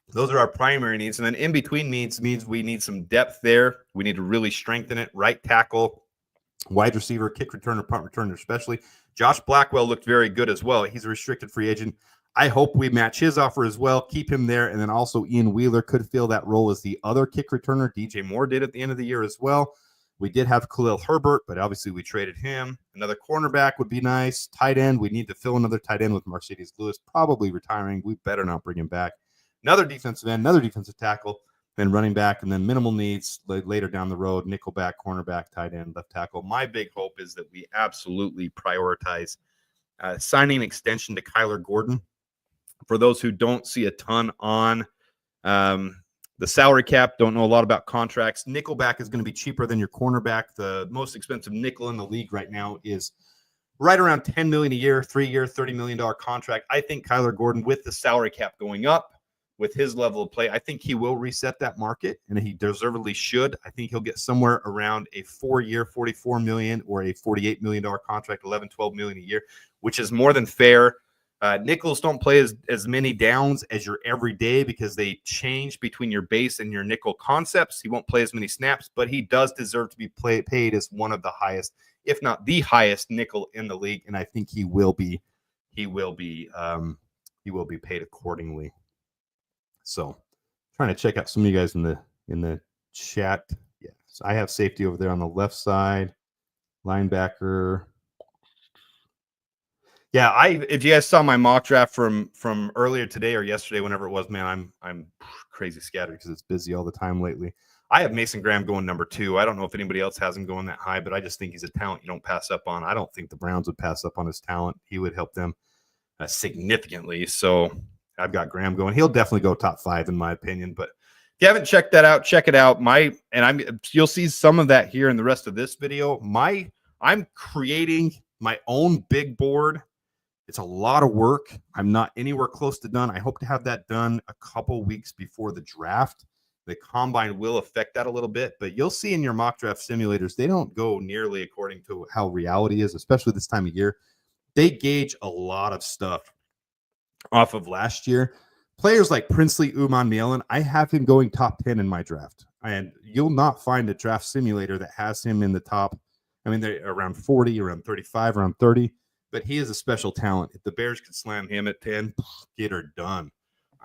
those are our primary needs. And then in between needs means we need some depth there. We need to really strengthen it. Right tackle, wide receiver, kick returner, punt returner especially. Josh Blackwell looked very good as well. He's a restricted free agent. I hope we match his offer as well, keep him there. And then also Ian Wheeler could fill that role as the other kick returner. DJ Moore did at the end of the year as well. We did have Khalil Herbert, but obviously we traded him. Another cornerback would be nice. Tight end, we need to fill another tight end with Mercedes Lewis, probably retiring. We better not bring him back. Another defensive end, another defensive tackle, then running back, and then minimal needs later down the road, nickelback, cornerback, tight end, left tackle. My big hope is that we absolutely prioritize signing an extension to Kyler Gordon. For those who don't see a ton on the salary cap, don't know a lot about contracts, nickelback is going to be cheaper than your cornerback. The most expensive nickel in the league right now is right around $10 million a year, 3-year, $30 million contract. I think Kyler Gordon, with the salary cap going up, with his level of play, I think he will reset that market, and he deservedly should. I think he'll get somewhere around a 4-year, $44 million or a $48 million contract, $11-12 million a year, which is more than fair. Nickels don't play as many downs as your everyday because they change between your base and your nickel concepts. He won't play as many snaps, but he does deserve to be paid as one of the highest, if not the highest nickel in the league, and I think he will be paid accordingly. So, trying to check out some of you guys in the chat. Yeah, so I have safety over there on the left side, linebacker. Yeah, if you guys saw my mock draft from earlier today or yesterday, whenever it was, man, I'm crazy scattered because it's busy all the time lately. I have Mason Graham going number 2. I don't know if anybody else has him going that high, but I just think he's a talent you don't pass up on. I don't think the Browns would pass up on his talent. He would help them significantly. So I've got Graham going. He'll definitely go top 5 in my opinion. But if you haven't checked that out, check it out. You'll see some of that here in the rest of this video. I'm creating my own big board. It's a lot of work. I'm not anywhere close to done. I hope to have that done a couple weeks before the draft. The combine will affect that a little bit, but you'll see in your mock draft simulators, they don't go nearly according to how reality is, especially this time of year. They gauge a lot of stuff off of last year. Players like Princely Uman-Mielen, I have him going top 10 in my draft. And you'll not find a draft simulator that has him in the top. I mean, they're around 40, around 35, around 30. But he is a special talent. If the Bears could slam him at 10, get her done.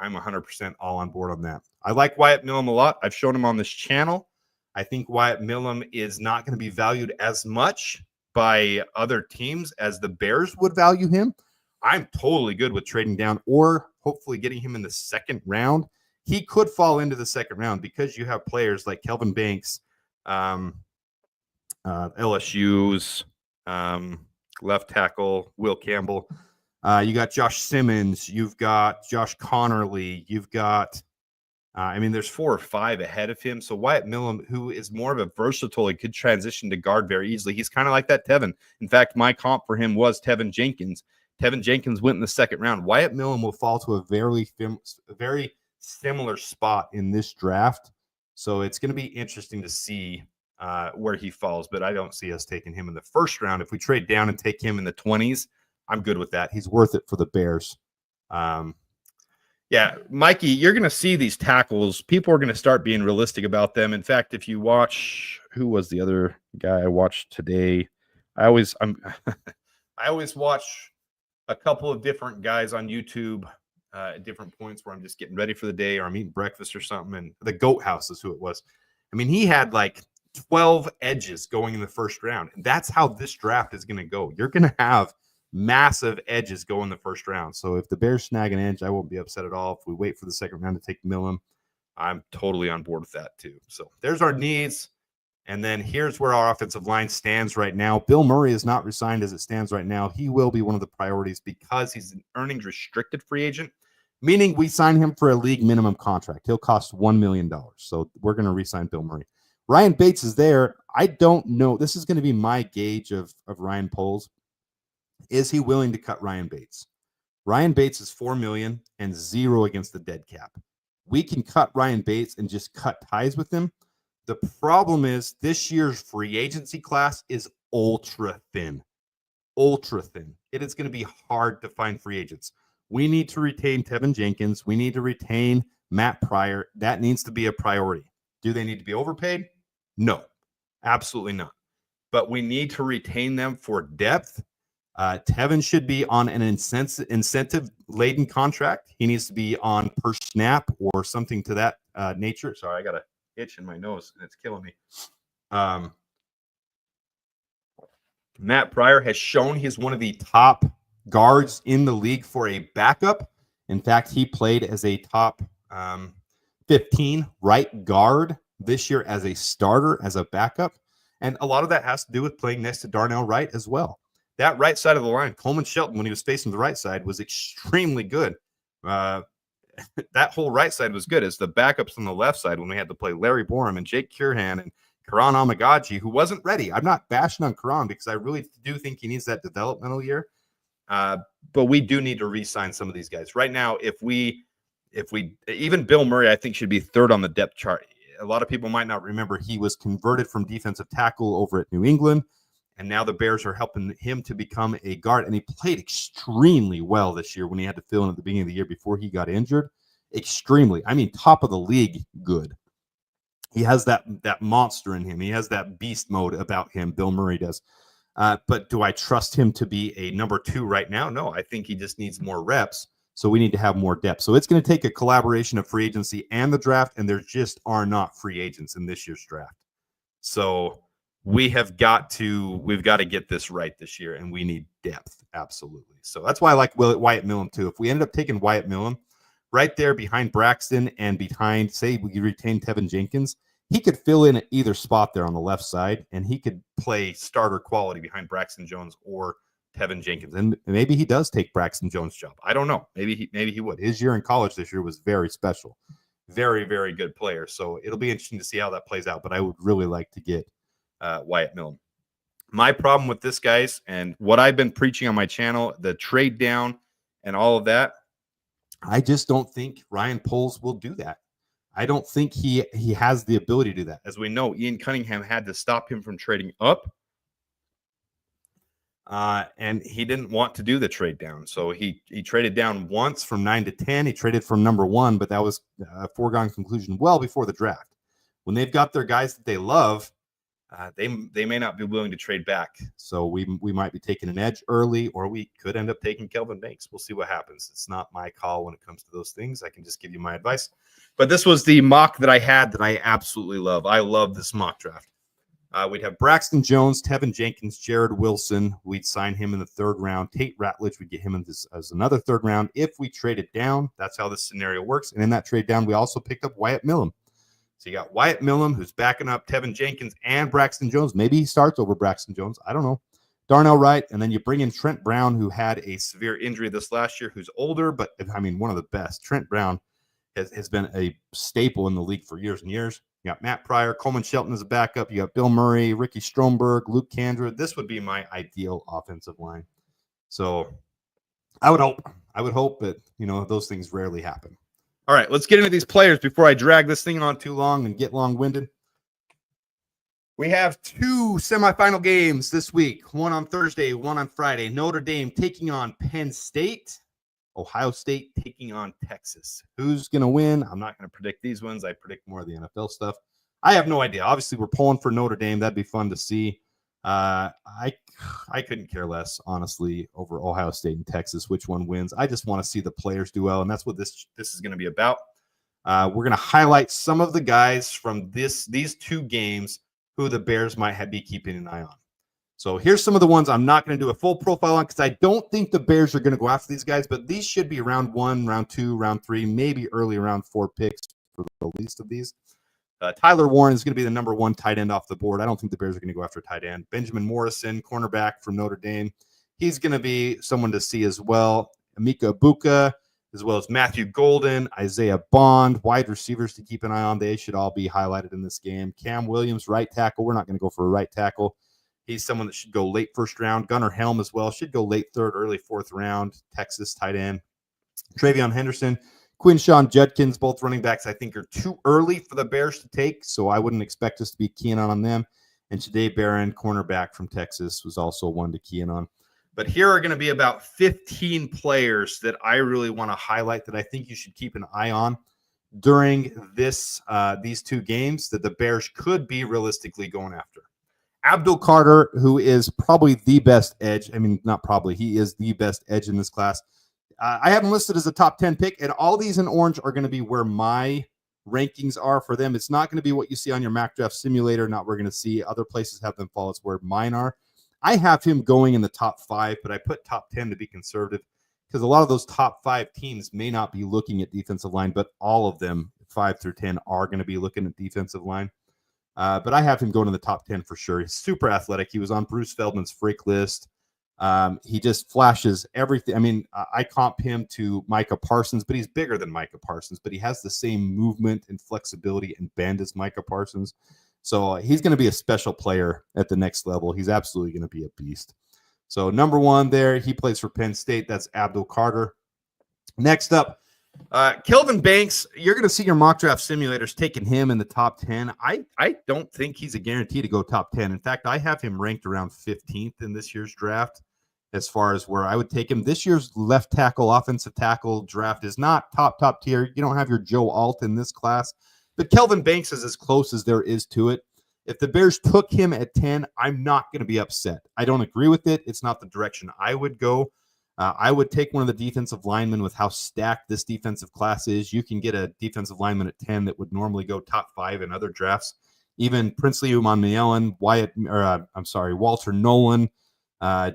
I'm 100% all on board on that. I like Wyatt Millam a lot. I've shown him on this channel. I think Wyatt Millam is not going to be valued as much by other teams as the Bears would value him. I'm totally good with trading down or hopefully getting him in the second round. He could fall into the second round because you have players like Kelvin Banks, LSU's left tackle, Will Campbell. You got Josh Simmons. You've got Josh Connerly. You've got, there's 4 or 5 ahead of him. So Wyatt Millam, who is more of a versatile, he could transition to guard very easily. He's kind of like that Tevin. In fact, my comp for him was Tevin Jenkins. Tevin Jenkins went in the second round. Wyatt Millam will fall to a very similar spot in this draft. So it's going to be interesting to see where he falls, but I don't see us taking him in the first round. If we trade down and take him in the 20s, I'm good with that. He's worth it for the Bears. Yeah, Mikey, you're going to see these tackles. People are going to start being realistic about them. In fact, if you watch, who was the other guy I watched today? I always watch a couple of different guys on YouTube. at different points where I'm just getting ready for the day or I'm eating breakfast or something. And the Goat House is who it was. I mean, he had like 12 edges going in the first round. And that's how this draft is going to go. You're going to have massive edges go in the first round. So if the Bears snag an edge, I won't be upset at all. If we wait for the second round to take Millen, I'm totally on board with that too. So there's our needs. And then here's where our offensive line stands right now. Bill Murray is not resigned as it stands right now. He will be one of the priorities because he's an earnings restricted free agent, meaning we sign him for a league minimum contract. He'll cost $1 million. So we're going to re-sign Bill Murray. Ryan Bates is there. I don't know. This is going to be my gauge of Ryan Poles. Is he willing to cut Ryan Bates? Ryan Bates is $4 million and $0 against the dead cap. We can cut Ryan Bates and just cut ties with him. The problem is this year's free agency class is ultra thin. Ultra thin. It is going to be hard to find free agents. We need to retain Tevin Jenkins. We need to retain Matt Pryor. That needs to be a priority. Do they need to be overpaid? No, absolutely not. But we need to retain them for depth. Tevin should be on an incentive-laden contract. He needs to be on per snap or something to that nature. Sorry, I got a itch in my nose and it's killing me. Matt Pryor has shown he's one of the top guards in the league for a backup. In fact, he played as a top 15 right guard this year as a starter, as a backup. And a lot of that has to do with playing next to Darnell Wright as well. That right side of the line, Coleman Shelton, when he was facing the right side, was extremely good. That whole right side was good as the backups on the left side when we had to play Larry Borum and Jake Curhan and Karan Amagaji, who wasn't ready. I'm not bashing on Karan because I really do think he needs that developmental year. But we do need to re-sign some of these guys. Right now, if we even Bill Murray, I think, should be third on the depth chart. A lot of people might not remember he was converted from defensive tackle over at New England. And now the Bears are helping him to become a guard. And he played extremely well this year when he had to fill in at the beginning of the year before he got injured. Extremely. I mean, top of the league good. He has that monster in him. He has that beast mode about him. Bill Murray does. But do I trust him to be a number 2 right now? No, I think he just needs more reps. So we need to have more depth. So it's going to take a collaboration of free agency and the draft. And there just are not free agents in this year's draft. So we've got to get this right this year, and we need depth. Absolutely. So that's why I like Wyatt Millen too. If we ended up taking Wyatt Millen right there behind Braxton and behind, say, we retain Tevin Jenkins, he could fill in at either spot there on the left side, and he could play starter quality behind Braxton Jones or Tevin Jenkins. And maybe he does take Braxton Jones' job. I don't know. Maybe he would. His year in college this year was very special. Very, very good player. So it'll be interesting to see how that plays out, but I would really like to get Wyatt Millen. My problem with this, guys, and what I've been preaching on my channel, the trade down and all of that, I just don't think Ryan Poles will do that. I don't think he has the ability to do that. As we know, Ian Cunningham had to stop him from trading up, and he didn't want to do the trade down. So he traded down once from 9 to 10. He traded from number 1, but that was a foregone conclusion well before the draft. When they've got their guys that they love, they may not be willing to trade back. So we might be taking an edge early, or we could end up taking Kelvin Banks. We'll see what happens. It's not my call when it comes to those things. I can just give you my advice. But this was the mock that I had that I absolutely love. I love this mock draft. We'd have Braxton Jones, Tevin Jenkins, Jared Wilson. We'd sign him in the 3rd round. Tate Ratledge, we'd get him in this as another 3rd round. If we traded down, that's how this scenario works. And in that trade down, we also picked up Wyatt Millen. So you got Wyatt Millen, who's backing up Tevin Jenkins and Braxton Jones. Maybe he starts over Braxton Jones. I don't know. Darnell Wright. And then you bring in Trent Brown, who had a severe injury this last year, who's older, but I mean, one of the best. Trent Brown has been a staple in the league for years and years. You got Matt Pryor, Coleman Shelton as a backup. You got Bill Murray, Ricky Stromberg, Luke Kandra. This would be my ideal offensive line. So I would hope that, those things rarely happen. All right, let's get into these players before I drag this thing on too long and get long-winded. We have 2 semifinal games this week, one on Thursday, one on Friday. Notre Dame taking on Penn State. Ohio State taking on Texas. Who's going to win? I'm not going to predict these ones. I predict more of the NFL stuff. I have no idea. Obviously, we're pulling for Notre Dame. That'd be fun to see. I couldn't care less, honestly, over Ohio State and Texas, which one wins. I just want to see the players do well, and that's what this is going to be about. We're going to highlight some of the guys from these two games who the Bears might be keeping an eye on. So here's some of the ones I'm not going to do a full profile on because I don't think the Bears are going to go after these guys, but these should be round 1, round 2, round 3, maybe early round 4 picks for the least of these. Tyler Warren is going to be the number 1 tight end off the board. I don't think the Bears are going to go after a tight end. Benjamin Morrison, cornerback from Notre Dame. He's going to be someone to see as well. Emeka Ibuka, as well as Matthew Golden, Isaiah Bond, wide receivers to keep an eye on. They should all be highlighted in this game. Cam Williams, right tackle. We're not going to go for a right tackle. He's someone that should go late first round. Gunnar Helm as well. Should go late third, early fourth round. Texas tight end. Travion Henderson, Quinshawn Judkins, both running backs I think are too early for the Bears to take, so I wouldn't expect us to be keying on them. And Shadei Barron, cornerback from Texas, was also one to key in on. But here are going to be about 15 players that I really want to highlight that I think you should keep an eye on during these two games that the Bears could be realistically going after. Abdul Carter, who is probably the best edge. I mean, not probably. He is the best edge in this class. I have him listed as a top 10 pick, and all these in orange are going to be where my rankings are for them. It's not going to be what you see on your Mac Draft Simulator, not we're going to see. Other places have them fall. It's where mine are. I have him going in the top 5, but I put top 10 to be conservative because a lot of those top 5 teams may not be looking at defensive line, but all of them, 5 through 10, are going to be looking at defensive line. But I have him going in the top 10 for sure. He's super athletic. He was on Bruce Feldman's freak list. He just flashes everything. I mean, I comp him to Micah Parsons, but he's bigger than Micah Parsons, but he has the same movement and flexibility and bend as Micah Parsons. So he's going to be a special player at the next level. He's absolutely going to be a beast. So number 1 there, he plays for Penn State. That's Abdul Carter. Next up, Kelvin Banks. You're going to see your mock draft simulators taking him in the top 10. I don't think he's a guarantee to go top 10. In fact, I have him ranked around 15th in this year's draft as far as where I would take him. This year's left tackle, offensive tackle draft is not top tier. You don't have your Joe Alt in this class, but Kelvin Banks is as close as there is to it. If the Bears took him at 10, I'm not going to be upset. I don't agree with it. It's not the direction I would go. I would take one of the defensive linemen with how stacked this defensive class is. You can get a defensive lineman at 10 that would normally go top 5 in other drafts. Even Princely Umanmielen, Walter Nolan,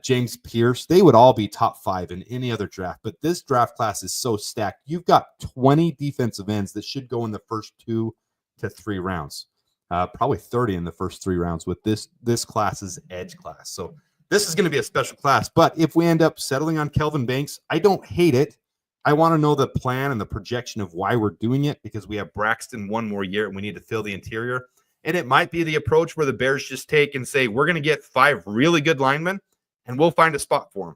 James Pierce, they would all be top 5 in any other draft. But this draft class is so stacked. You've got 20 defensive ends that should go in the first 2 to 3 rounds. Probably 30 in the first 3 rounds with this class's edge class. So this is going to be a special class, but if we end up settling on Kelvin Banks, I don't hate it. I want to know the plan and the projection of why we're doing it because we have Braxton 1 more year and we need to fill the interior. And it might be the approach where the Bears just take and say, we're going to get 5 really good linemen and we'll find a spot for him.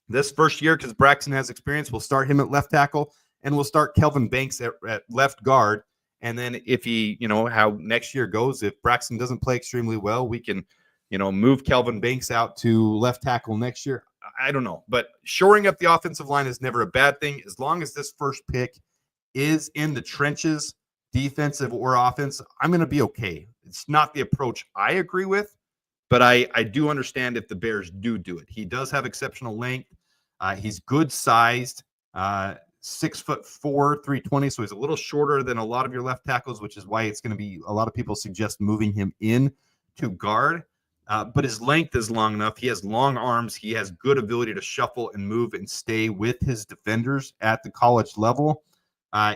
This first year, because Braxton has experience, we'll start him at left tackle and we'll start Kelvin Banks at left guard. And then if he, how next year goes, if Braxton doesn't play extremely well, we can move Kelvin Banks out to left tackle next year. I don't know. But shoring up the offensive line is never a bad thing. As long as this first pick is in the trenches, defensive or offense, I'm going to be okay. It's not the approach I agree with, but I do understand if the Bears do it. He does have exceptional length. He's good sized, 6'4", 320. So he's a little shorter than a lot of your left tackles, which is why it's going to be a lot of people suggest moving him in to guard. But his length is long enough. He has long arms. He has good ability to shuffle and move and stay with his defenders at the college level.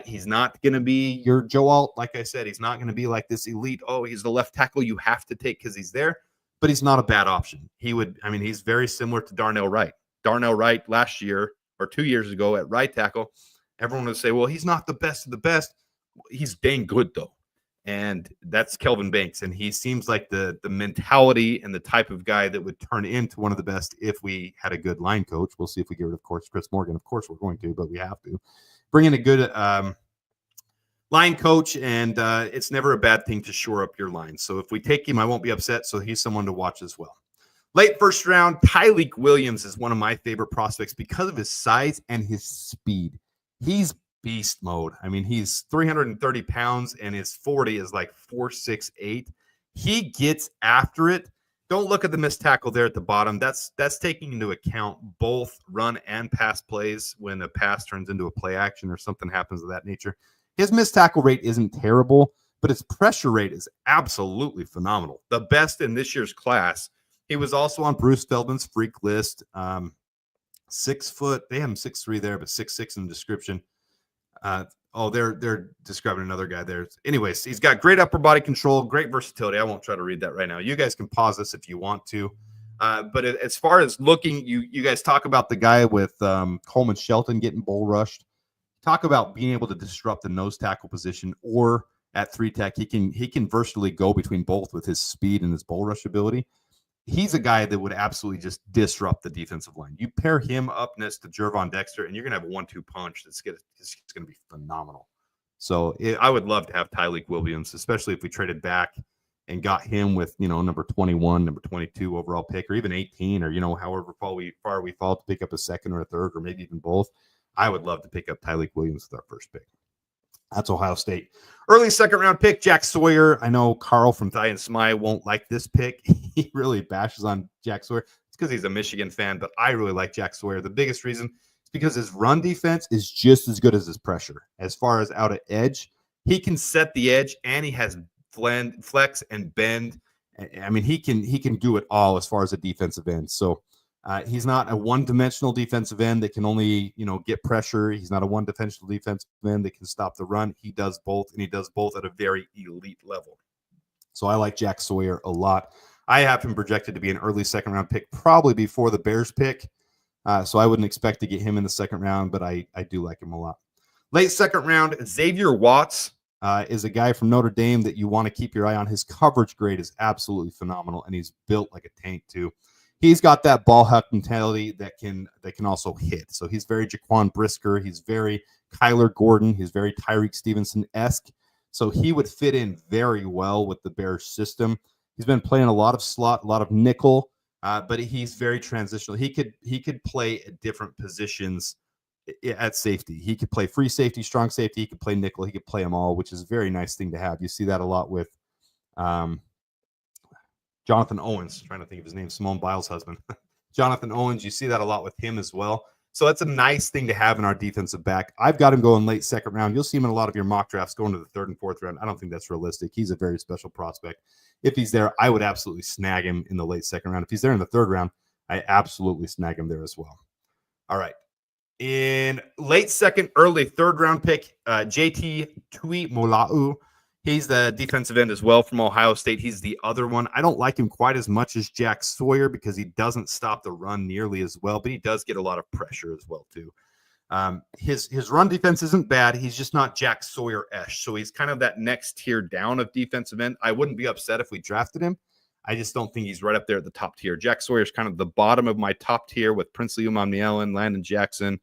He's not going to be your Joe Alt. Like I said, he's not going to be like this elite. Oh, he's the left tackle you have to take because he's there. But he's not a bad option. He's very similar to Darnell Wright. Darnell Wright last year or 2 years ago at right tackle, everyone would say, well, he's not the best of the best. He's dang good, though. And that's Kelvin Banks. And he seems like the mentality and the type of guy that would turn into one of the best if we had a good line coach. We'll see if we get rid of course, Chris Morgan. Of course, we're going to, but we have to. Bring in a good line coach, and it's never a bad thing to shore up your line. So if we take him, I won't be upset. So he's someone to watch as well. Late first round, Tyleik Williams is one of my favorite prospects because of his size and his speed. He's beast mode. He's 330 pounds and his 40 is like 4.68. He gets after it. Don't look at the missed tackle there at the bottom. That's taking into account both run and pass plays when a pass turns into a play action or something happens of that nature. His missed tackle rate isn't terrible, but his pressure rate is absolutely phenomenal. The best in this year's class. He was also on Bruce Feldman's freak list. 6 foot. They have him 6'3" there, but 6'6" in the description. They're describing another guy there. Anyways, he's got great upper body control, great versatility. I won't try to read that right now. You guys can pause this if you want to. But as far as looking, you guys talk about the guy with Coleman Shelton getting bull rushed. Talk about being able to disrupt the nose tackle position, or at 3-tech, he can versatily go between both with his speed and his bull rush ability. He's a guy that would absolutely just disrupt the defensive line. You pair him up next to Jervon Dexter, and you're going to have a 1-2 punch that's going to be phenomenal. So I would love to have Tyleik Williams, especially if we traded back and got him with, number 21, number 22 overall pick, or even 18, or, however far we fall to pick up a second or a third, or maybe even both. I would love to pick up Tyleik Williams with our first pick. That's Ohio State. Early second-round pick, Jack Sawyer. I know Carl from Thigh and Smye won't like this pick. He really bashes on Jack Sawyer. It's because he's a Michigan fan, but I really like Jack Sawyer. The biggest reason is because his run defense is just as good as his pressure. As far as out at edge, he can set the edge, and he has flex and bend. I mean, he can do it all as far as a defensive end. So he's not a one-dimensional defensive end that can only, get pressure. He's not a one-dimensional defensive end that can stop the run. He does both, and he does both at a very elite level. So I like Jack Sawyer a lot. I have him projected to be an early second-round pick, probably before the Bears pick. So I wouldn't expect to get him in the second round, but I do like him a lot. Late second round, Xavier Watts is a guy from Notre Dame that you want to keep your eye on. His coverage grade is absolutely phenomenal, and he's built like a tank too. He's got that ball huck mentality that can also hit. So he's very Jaquan Brisker. He's very Kyler Gordon. He's very Tyreek Stevenson-esque. So he would fit in very well with the Bears system. He's been playing a lot of slot, a lot of nickel, but he's very transitional. He could play at different positions at safety. He could play free safety, strong safety. He could play nickel. He could play them all, which is a very nice thing to have. You see that a lot with Jonathan Owens, trying to think of his name, Simone Biles' husband. Jonathan Owens, you see that a lot with him as well. So that's a nice thing to have in our defensive back. I've got him going late second round. You'll see him in a lot of your mock drafts going to the third and fourth round. I don't think that's realistic. He's a very special prospect. If he's there, I would absolutely snag him in the late second round. If he's there in the third round, I absolutely snag him there as well. All right. In late second, early third round pick, JT Tuimoloau. He's the defensive end as well from Ohio State. He's the other one. I don't like him quite as much as Jack Sawyer because he doesn't stop the run nearly as well, but he does get a lot of pressure as well too. His run defense isn't bad. He's just not Jack Sawyer-esque. So he's kind of that next tier down of defensive end. I wouldn't be upset if we drafted him. I just don't think he's right up there at the top tier. Jack Sawyer's kind of the bottom of my top tier with Princely Umanmielen, Landon Jackson,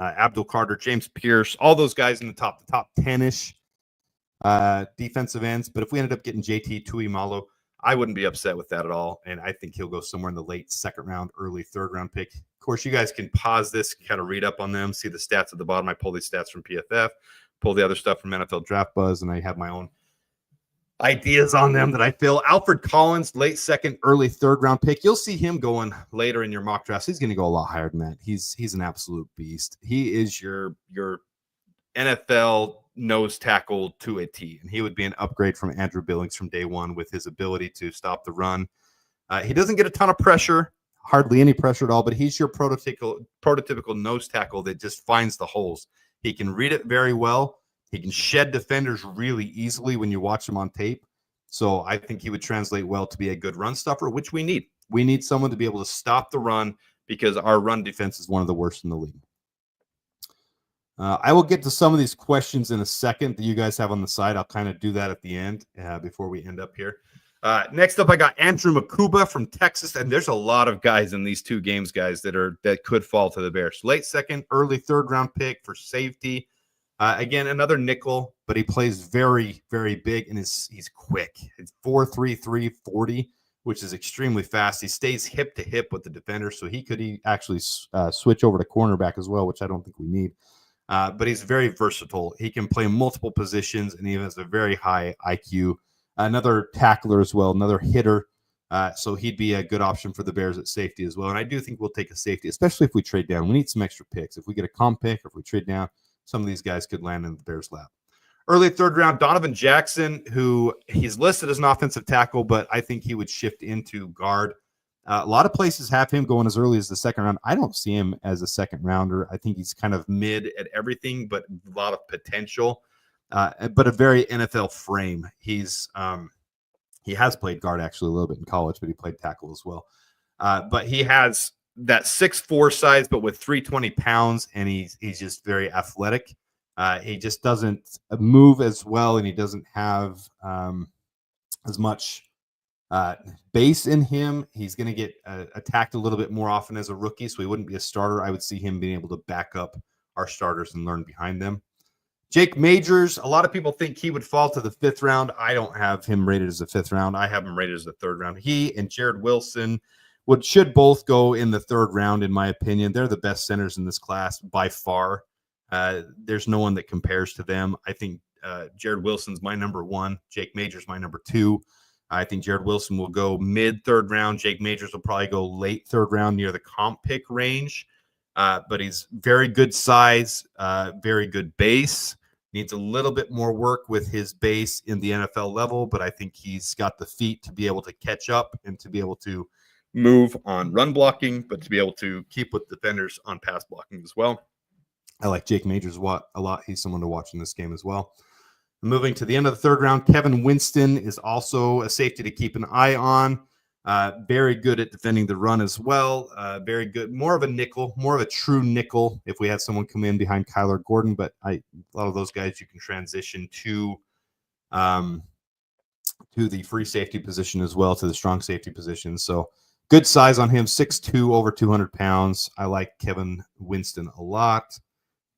Abdul Carter, James Pierce, all those guys in the top 10-ish defensive ends. But if we ended up getting JT Tuimoloau, I wouldn't be upset with that at all. And I think he'll go somewhere in the late second round, early third round pick. Of course, you guys can pause this, kind of read up on them, see the stats at the bottom. I pull these stats from PFF, pull the other stuff from NFL Draft Buzz, and I have my own ideas on them that I feel. Alfred Collins, late second, early third round pick. You'll see him going later in your mock drafts. He's going to go a lot higher than that. He's an absolute beast. He is your NFL nose tackle to a T, and he would be an upgrade from Andrew Billings from day one with his ability to stop the run. He doesn't get a ton of pressure, hardly any pressure at all, but he's your prototypical nose tackle that just finds the holes. He can read it very well. He can shed defenders really easily when you watch him on tape. So I think he would translate well to be a good run stuffer, which we need. We need someone to be able to stop the run because our run defense is one of the worst in the league. I will get to some of these questions in a second that you guys have on the side. I'll kind of do that at the end before we end up here. Next up, I got Andrew Makuba from Texas, and there's a lot of guys in these two games, guys, that could fall to the Bears. Late second, early third round pick for safety. Again, another nickel, but he plays very, very big, and he's quick. It's 4.33 40, which is extremely fast. He stays hip to hip with the defender, so he could actually switch over to cornerback as well, which I don't think we need. But he's very versatile. He can play multiple positions, and he has a very high IQ. another tackler as well, another hitter. So he'd be a good option for the Bears at safety as well. And I do think we'll take a safety, especially if we trade down. We need some extra picks. If we get a comp pick or if we trade down, some of these guys could land in the Bears' lap. Early third round, Donovan Jackson, who he's listed as an offensive tackle, but I think he would shift into guard. A lot of places have him going as early as the second round. I don't see him as a second rounder. I think he's kind of mid at everything, but a lot of potential, but a very NFL frame. He has played guard actually a little bit in college, but he played tackle as well. But he has that 6'4" size, but with 320 pounds, and he's just very athletic. He just doesn't move as well, and he doesn't have as much base in him. He's going to get attacked a little bit more often as a rookie, so he wouldn't be a starter. I would see him being able to back up our starters and learn behind them. Jake Majors, a lot of people think he would fall to the 5th round. I don't have him rated as a 5th round. I have him rated as a 3rd round. He and Jared Wilson should both go in the 3rd round, in my opinion. They're the best centers in this class by far. There's no one that compares to them. I think Jared Wilson's my number 1. Jake Majors my number 2. I think Jared Wilson will go mid 3rd round. Jake Majors will probably go late 3rd round near the comp pick range. But he's very good size, very good base. Needs a little bit more work with his base in the NFL level, but I think he's got the feet to be able to catch up and to be able to move on run blocking, but to be able to keep with defenders on pass blocking as well. I like Jake Majors a lot. He's someone to watch in this game as well. Moving to the end of the 3rd round, Kevin Winston is also a safety to keep an eye on. Very good at defending the run as well. Very good. More of a nickel, more of a true nickel if we had someone come in behind Kyler Gordon. But a lot of those guys you can transition to the free safety position as well, to the strong safety position. So good size on him, 6'2", over 200 pounds. I like Kevin Winston a lot.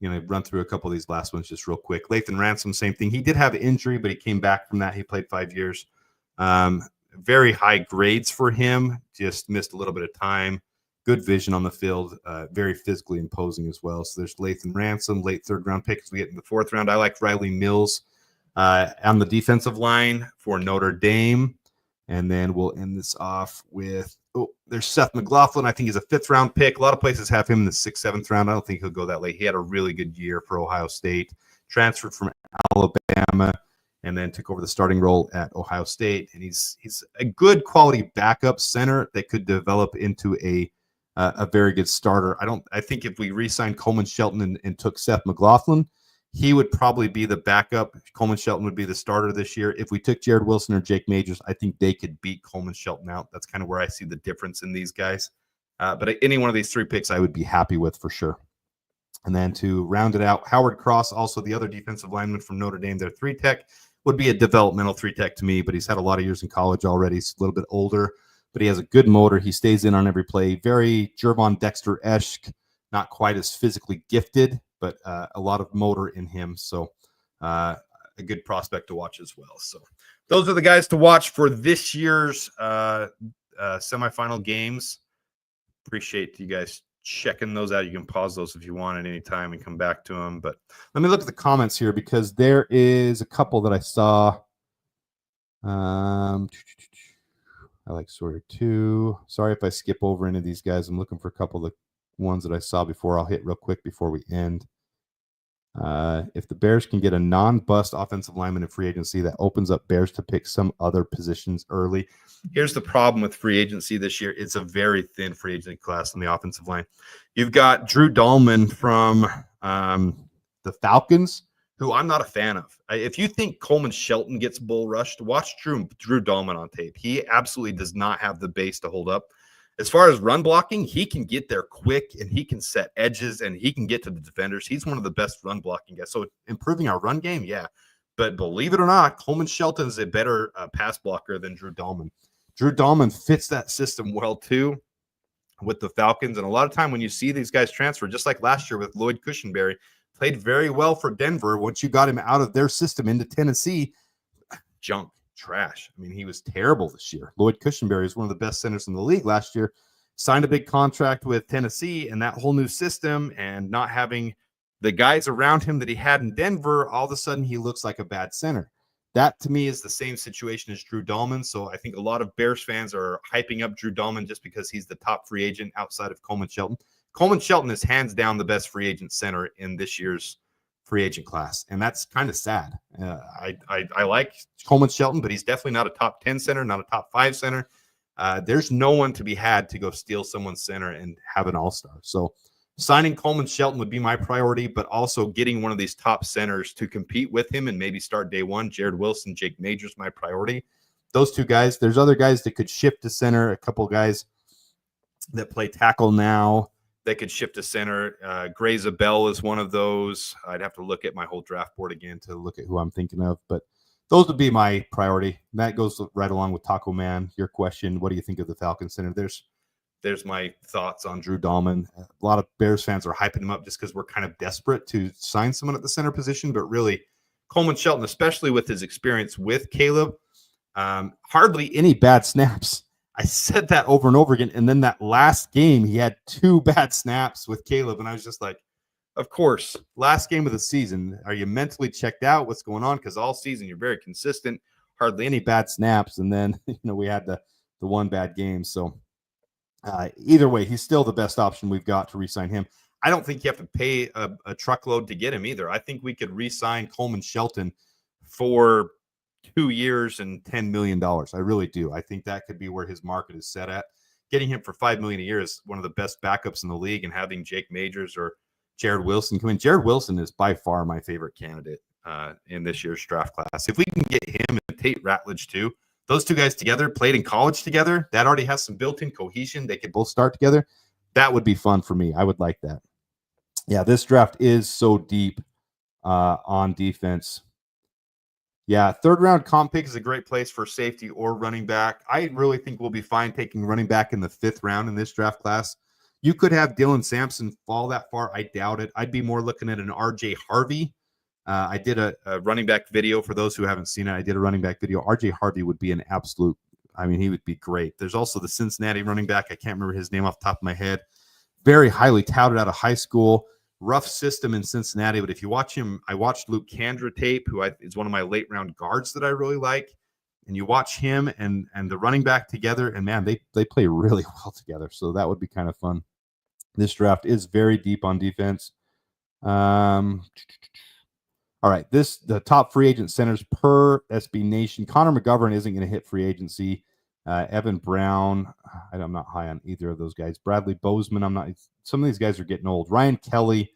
Going to run through a couple of these last ones just real quick. Lathan Ransom, same thing. He did have injury, but he came back from that. He played 5 years. Very high grades for him. Just missed a little bit of time. Good vision on the field. Very physically imposing as well. So there's Lathan Ransom, late 3rd round pick as we get in the 4th round. I like Riley Mills on the defensive line for Notre Dame. And then we'll end this off with, there's Seth McLaughlin. I think he's a 5th round pick. A lot of places have him in the 6th, 7th round. I don't think he'll go that late. He had a really good year for Ohio State. Transferred from Alabama and then took over the starting role at Ohio State. And he's a good quality backup center that could develop into a very good starter. I think if we re-signed Coleman Shelton and took Seth McLaughlin, he would probably be the backup. Coleman Shelton would be the starter this year. If we took Jared Wilson or Jake Majors, I think they could beat Coleman Shelton out. That's kind of where I see the difference in these guys. But any one of these 3 picks I would be happy with for sure. And then to round it out, Howard Cross, also the other defensive lineman from Notre Dame, their 3-tech, would be a developmental 3-tech to me, but he's had a lot of years in college already. He's a little bit older, but he has a good motor. He stays in on every play. Very Jervon Dexter-esque, not quite as physically gifted, but a lot of motor in him. So a good prospect to watch as well. So those are the guys to watch for this year's semifinal games. Appreciate you guys checking those out. You can pause those if you want at any time and come back to them. But let me look at the comments here because there is a couple that I saw. I like Sawyer too. Sorry if I skip over any of these guys. I'm looking for a couple of the ones that I saw before. I'll hit real quick before we end. If the Bears can get a non-bust offensive lineman in free agency, that opens up Bears to pick some other positions early. Here's the problem with free agency this year. It's a very thin free agent class on the offensive line. You've got Drew Dahlman from the Falcons, who I'm not a fan of. If you think Coleman Shelton gets bull rushed, watch Drew Dahlman on tape. He absolutely does not have the base to hold up. As far as run blocking, he can get there quick and he can set edges and he can get to the defenders. He's one of the best run blocking guys. So improving our run game, yeah. But believe it or not, Coleman Shelton is a better pass blocker than Drew Dahlman. Drew Dahlman fits that system well too with the Falcons. And a lot of time when you see these guys transfer, just like last year with Lloyd Cushenberry, played very well for Denver. Once you got him out of their system into Tennessee, junk. Trash. I mean, he was terrible this year. Lloyd Cushenberry is one of the best centers in the league last year. Signed a big contract with Tennessee and that whole new system, and not having the guys around him that he had in Denver, all of a sudden he looks like a bad center. That to me is the same situation as Drew Dahlman. So I think a lot of Bears fans are hyping up Drew Dahlman just because he's the top free agent outside of Coleman Shelton. Coleman Shelton is hands down the best free agent center in this year's free agent class, and that's kind of sad. I like Coleman Shelton, but he's definitely not a top 10 center, not a top 5 center. There's no one to be had to go steal someone's center and have an all-star. So signing Coleman Shelton would be my priority, but also getting one of these top centers to compete with him and maybe start day one. Jared Wilson, Jake Majors, my priority. Those two guys. There's other guys that could shift to center. A couple guys that play tackle now that could shift to center. Gray Zabel is one of those. I'd have to look at my whole draft board again to look at who I'm thinking of, but those would be my priority. That goes right along with Taco Man. Your question, what do you think of the Falcons center? There's my thoughts on Drew Dahlman. A lot of Bears fans are hyping him up just because we're kind of desperate to sign someone at the center position, but really Coleman Shelton, especially with his experience with Caleb, hardly any bad snaps. I said that over and over again. And then that last game, he had 2 bad snaps with Caleb. And I was just like, of course, last game of the season, are you mentally checked out? What's going on? Because all season you're very consistent, hardly any bad snaps. And then, we had the one bad game. So either way, he's still the best option we've got to re-sign him. I don't think you have to pay a truckload to get him either. I think we could re-sign Coleman Shelton for 2 years and $10 million. I really do. I think that could be where his market is set at. Getting him for $5 million a year is one of the best backups in the league, and having Jake Majors or Jared Wilson come in. Jared Wilson is by far my favorite candidate in this year's draft class. If we can get him and Tate Ratledge too, those two guys together, played in college together, that already has some built-in cohesion. They could both start together. That would be fun for me. I would like that. Yeah, this draft is so deep on defense. Yeah, third-round comp pick is a great place for safety or running back. I really think we'll be fine taking running back in the 5th round in this draft class. You could have Dylan Sampson fall that far. I doubt it. I'd be more looking at an RJ Harvey. I did a running back video for those who haven't seen it. I did a running back video. RJ Harvey would be an absolute, he would be great. There's also the Cincinnati running back. I can't remember his name off the top of my head. Very highly touted out of high school. Rough system in Cincinnati, but if you watch him, I watched Luke Kandra tape, who is one of my late round guards that I really like, and you watch him and the running back together, and man, they play really well together. So that would be kind of fun. This draft is very deep on defense. All right, the top free agent centers per SB Nation. Connor McGovern isn't going to hit free agency. Evan Brown, I'm not high on either of those guys. Bradley Bozeman, I'm not. Some of these guys are getting old. Ryan Kelly.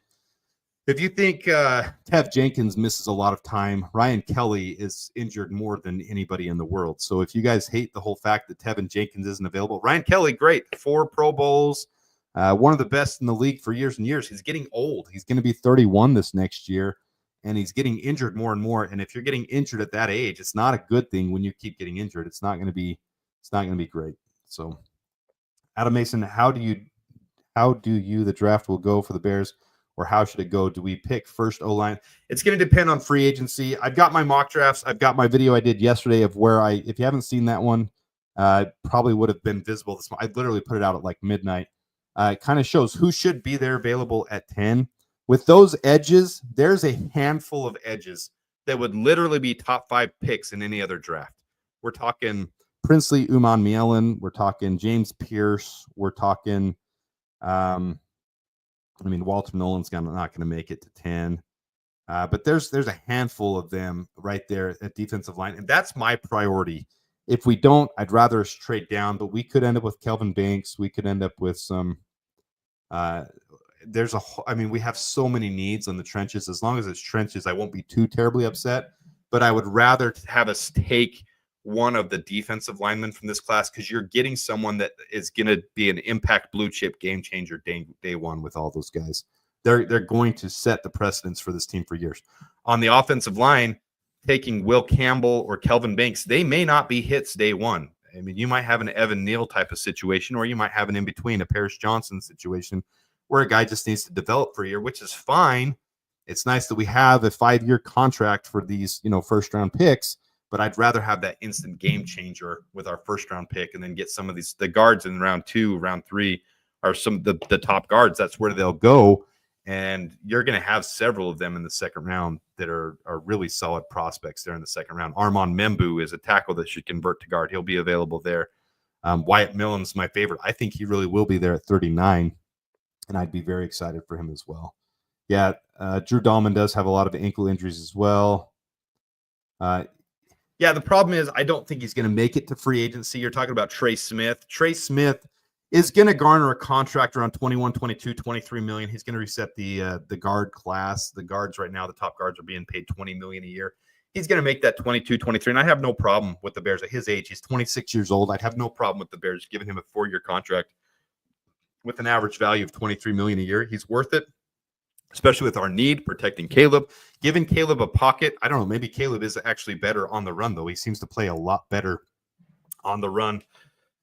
If you think Tev Jenkins misses a lot of time, Ryan Kelly is injured more than anybody in the world. So if you guys hate the whole fact that Tevin Jenkins isn't available, Ryan Kelly, great. 4 Pro Bowls, one of the best in the league for years and years. He's getting old. He's going to be 31 this next year, and he's getting injured more and more. And if you're getting injured at that age, it's not a good thing when you keep getting injured. It's not going to be great. So, Adam Mason, how do you the draft will go for the Bears, or how should it go? Do we pick first O-line? It's going to depend on free agency. I've got my mock drafts. I've got my video I did yesterday of where if you haven't seen that one, probably would have been visible this morning. I literally put it out at like midnight. It kind of shows who should be there available at 10. With those edges, there's a handful of edges that would literally be top 5 picks in any other draft. We're talking Princely Umanmielen. We're talking James Pierce. We're talking, Walter Nolan's not going to make it to 10. But there's a handful of them right there at defensive line. And that's my priority. If we don't, I'd rather us trade down, but we could end up with Kelvin Banks. We could end up with some, we have so many needs on the trenches. As long as it's trenches, I won't be too terribly upset, but I would rather have us take one of the defensive linemen from this class, because you're getting someone that is going to be an impact blue chip game changer day one with all those guys. They're going to set the precedence for this team for years. On the offensive line, taking Will Campbell or Kelvin Banks, they may not be hits day one. You might have an Evan Neal type of situation, or you might have an in-between, a Paris Johnson situation, where a guy just needs to develop for a year, which is fine. It's nice that we have a 5-year contract for these, first-round picks, but I'd rather have that instant game changer with our first-round pick and then get some of the guards in round 2, round 3 are some of the top guards. That's where they'll go. And you're going to have several of them in the second round that are really solid prospects there in the second round. Armand Membu is a tackle that should convert to guard. He'll be available there. Wyatt Millen's my favorite. I think he really will be there at 39, and I'd be very excited for him as well. Yeah, Drew Dahlman does have a lot of ankle injuries as well. Yeah, the problem is I don't think he's going to make it to free agency. You're talking about Trey Smith. Trey Smith is going to garner a contract around 21, 22, 23 million. He's going to reset the guard class. The guards right now, the top guards are being paid 20 million a year. He's going to make that 22, 23, and I have no problem with the Bears at his age. He's 26 years old. I'd have no problem with the Bears giving him a 4-year contract with an average value of 23 million a year. He's worth it, especially with our need protecting Caleb. Giving Caleb a pocket, I don't know, maybe Caleb is actually better on the run, though. He seems to play a lot better on the run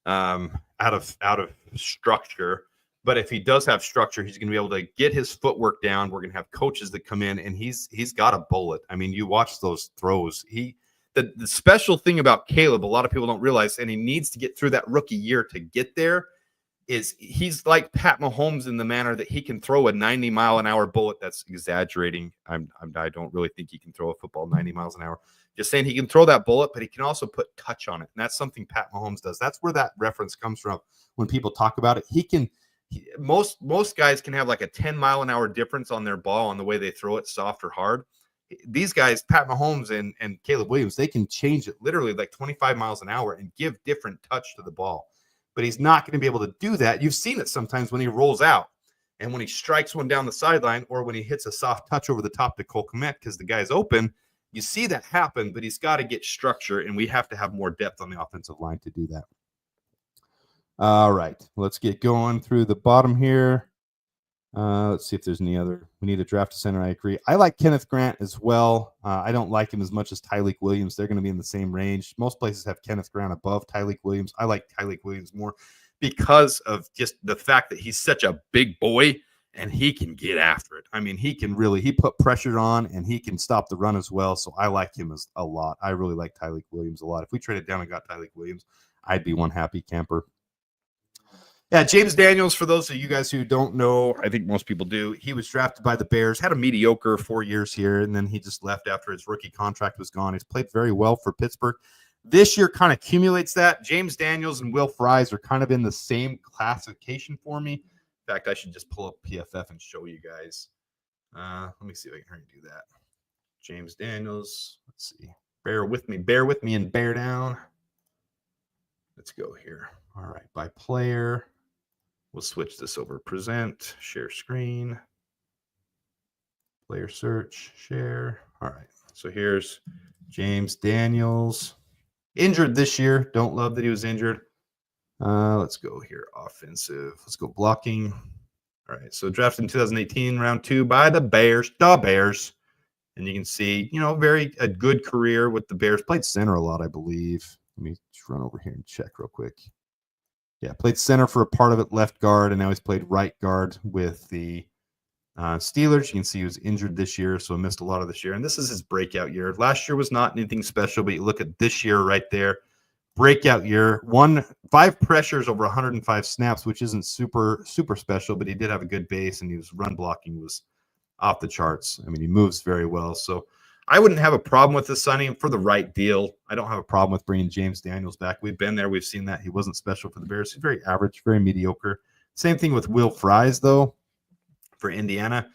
out of structure. But if he does have structure, he's going to be able to get his footwork down. We're going to have coaches that come in, and he's got a bullet. I mean, you watch those throws. The special thing about Caleb, a lot of people don't realize, and he needs to get through that rookie year to get there, is he's like Pat Mahomes in the manner that he can throw a 90-mile-an-hour bullet. That's exaggerating. I don't really think he can throw a football 90 miles an hour. Just saying he can throw that bullet, but he can also put touch on it. And that's something Pat Mahomes does. That's where that reference comes from when people talk about it. Most guys can have like a 10-mile-an-hour difference on their ball on the way they throw it, soft or hard. These guys, Pat Mahomes and Caleb Williams, they can change it literally like 25 miles an hour and give different touch to the ball. But he's not going to be able to do that. You've seen it sometimes when he rolls out and when he strikes one down the sideline or when he hits a soft touch over the top to Cole Kmet because the guy's open. You see that happen, but he's got to get structure, and we have to have more depth on the offensive line to do that. All right, let's get going through the bottom here. Let's see if there's any other. We need a draft center. I agree. I like Kenneth Grant as well. I don't like him as much as Tyleik Williams. They're going to be in the same range. Most places have Kenneth Grant above Tyleik Williams. I like Tyleik Williams more because of just the fact that he's such a big boy and he can get after it. I mean, he put pressure on and he can stop the run as well. So I like him a lot. I really like Tyleik Williams a lot. If we traded down and got Tyleik Williams, I'd be one happy camper. Yeah, James Daniels, for those of you guys who don't know, I think most people do, he was drafted by the Bears, had a mediocre 4 years here, and then he just left after his rookie contract was gone. He's played very well for Pittsburgh. This year kind of accumulates that. James Daniels and Will Fries are kind of in the same classification for me. In fact, I should just pull up PFF and show you guys. Let me see if I can hurry do that. James Daniels, let's see. Bear with me and bear down. Let's go here. All right, by player. We'll switch this over. Present, share screen, player search, share. All right. So here's James Daniels. Injured this year. Don't love that he was injured. Let's go here. Offensive. Let's go blocking. All right. So drafted in 2018, round 2 by the Bears. The Bears. And you can see, a good career with the Bears. Played center a lot, I believe. Let me just run over here and check real quick. Yeah, played center for a part of it, left guard, and now he's played right guard with the Steelers. You can see he was injured this year, so missed a lot of this year. And this is his breakout year. Last year was not anything special, but you look at this year right there. Breakout year. 5 pressures over 105 snaps, which isn't super, super special, but he did have a good base, and his run blocking was off the charts. I mean, he moves very well. So I wouldn't have a problem with this signing for the right deal. I don't have a problem with bringing James Daniels back. We've been there. We've seen that. He wasn't special for the Bears. He's very average, very mediocre. Same thing with Will Fries, though, for Indiana.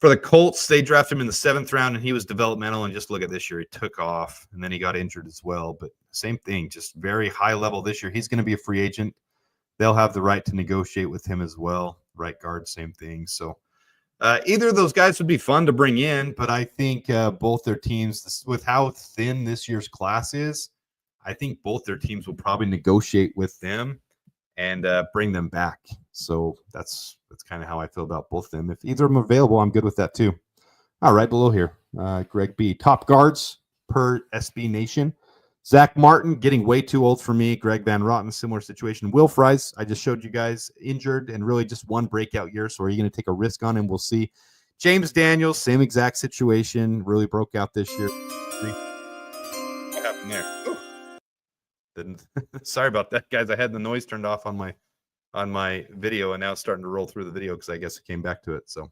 For the Colts, they drafted him in the 7th round, and he was developmental. And just look at this year. He took off, and then he got injured as well. But same thing, just very high level this year. He's going to be a free agent. They'll have the right to negotiate with him as well. Right guard, same thing. So either of those guys would be fun to bring in, but I think both their teams, with how thin this year's class is, I think both their teams will probably negotiate with them and bring them back. So that's kind of how I feel about both of them. If either of them are available, I'm good with that too. All right, below here, Greg B. Top guards per SB Nation. Zach Martin, getting way too old for me. Greg Van Rotten, similar situation. Will Fries, I just showed you guys, injured and really just one breakout year. So are you going to take a risk on him? We'll see. James Daniels, same exact situation. Really broke out this year. What happened there? Ooh. Didn't. Sorry about that, guys. I had the noise turned off on my video, and now it's starting to roll through the video because I guess it came back to it. So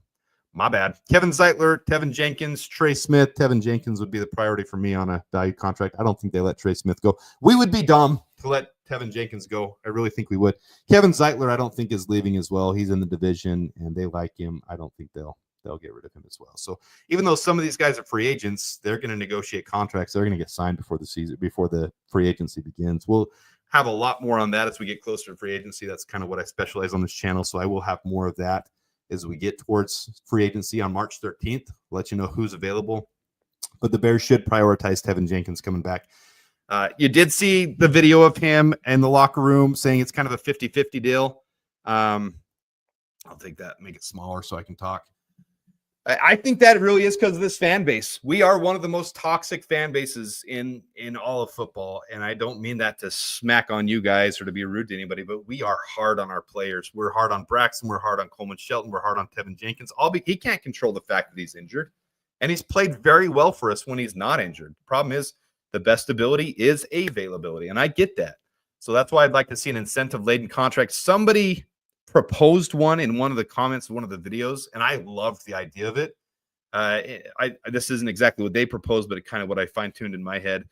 My bad. Kevin Zeitler, Tevin Jenkins, Trey Smith. Tevin Jenkins would be the priority for me on a value contract. I don't think they let Trey Smith go. We would be dumb to let Tevin Jenkins go. I really think we would. Kevin Zeitler, I don't think is leaving as well. He's in the division and they like him. I don't think they'll get rid of him as well. So even though some of these guys are free agents, they're going to negotiate contracts. They're going to get signed before the free agency begins. We'll have a lot more on that as we get closer to free agency. That's kind of what I specialize on this channel. So I will have more of that as we get towards free agency on March 13th. I'll let you know who's available. But the Bears should prioritize Tevin Jenkins coming back. You did see the video of him in the locker room saying it's kind of a 50-50 deal. I'll take that, make it smaller so I can talk. I think that really is because of this fan base. We are one of the most toxic fan bases in all of football. And I don't mean that to smack on you guys or to be rude to anybody, but we are hard on our players. We're hard on Braxton. We're hard on Coleman Shelton. We're hard on Tevin Jenkins. He can't control the fact that he's injured. And he's played very well for us when he's not injured. The problem is the best ability is availability. And I get that. So that's why I'd like to see an incentive-laden contract. Somebody proposed one in one of the comments of one of the videos, and I loved the idea of it. This isn't exactly what they proposed, but it kind of what I fine-tuned in my head.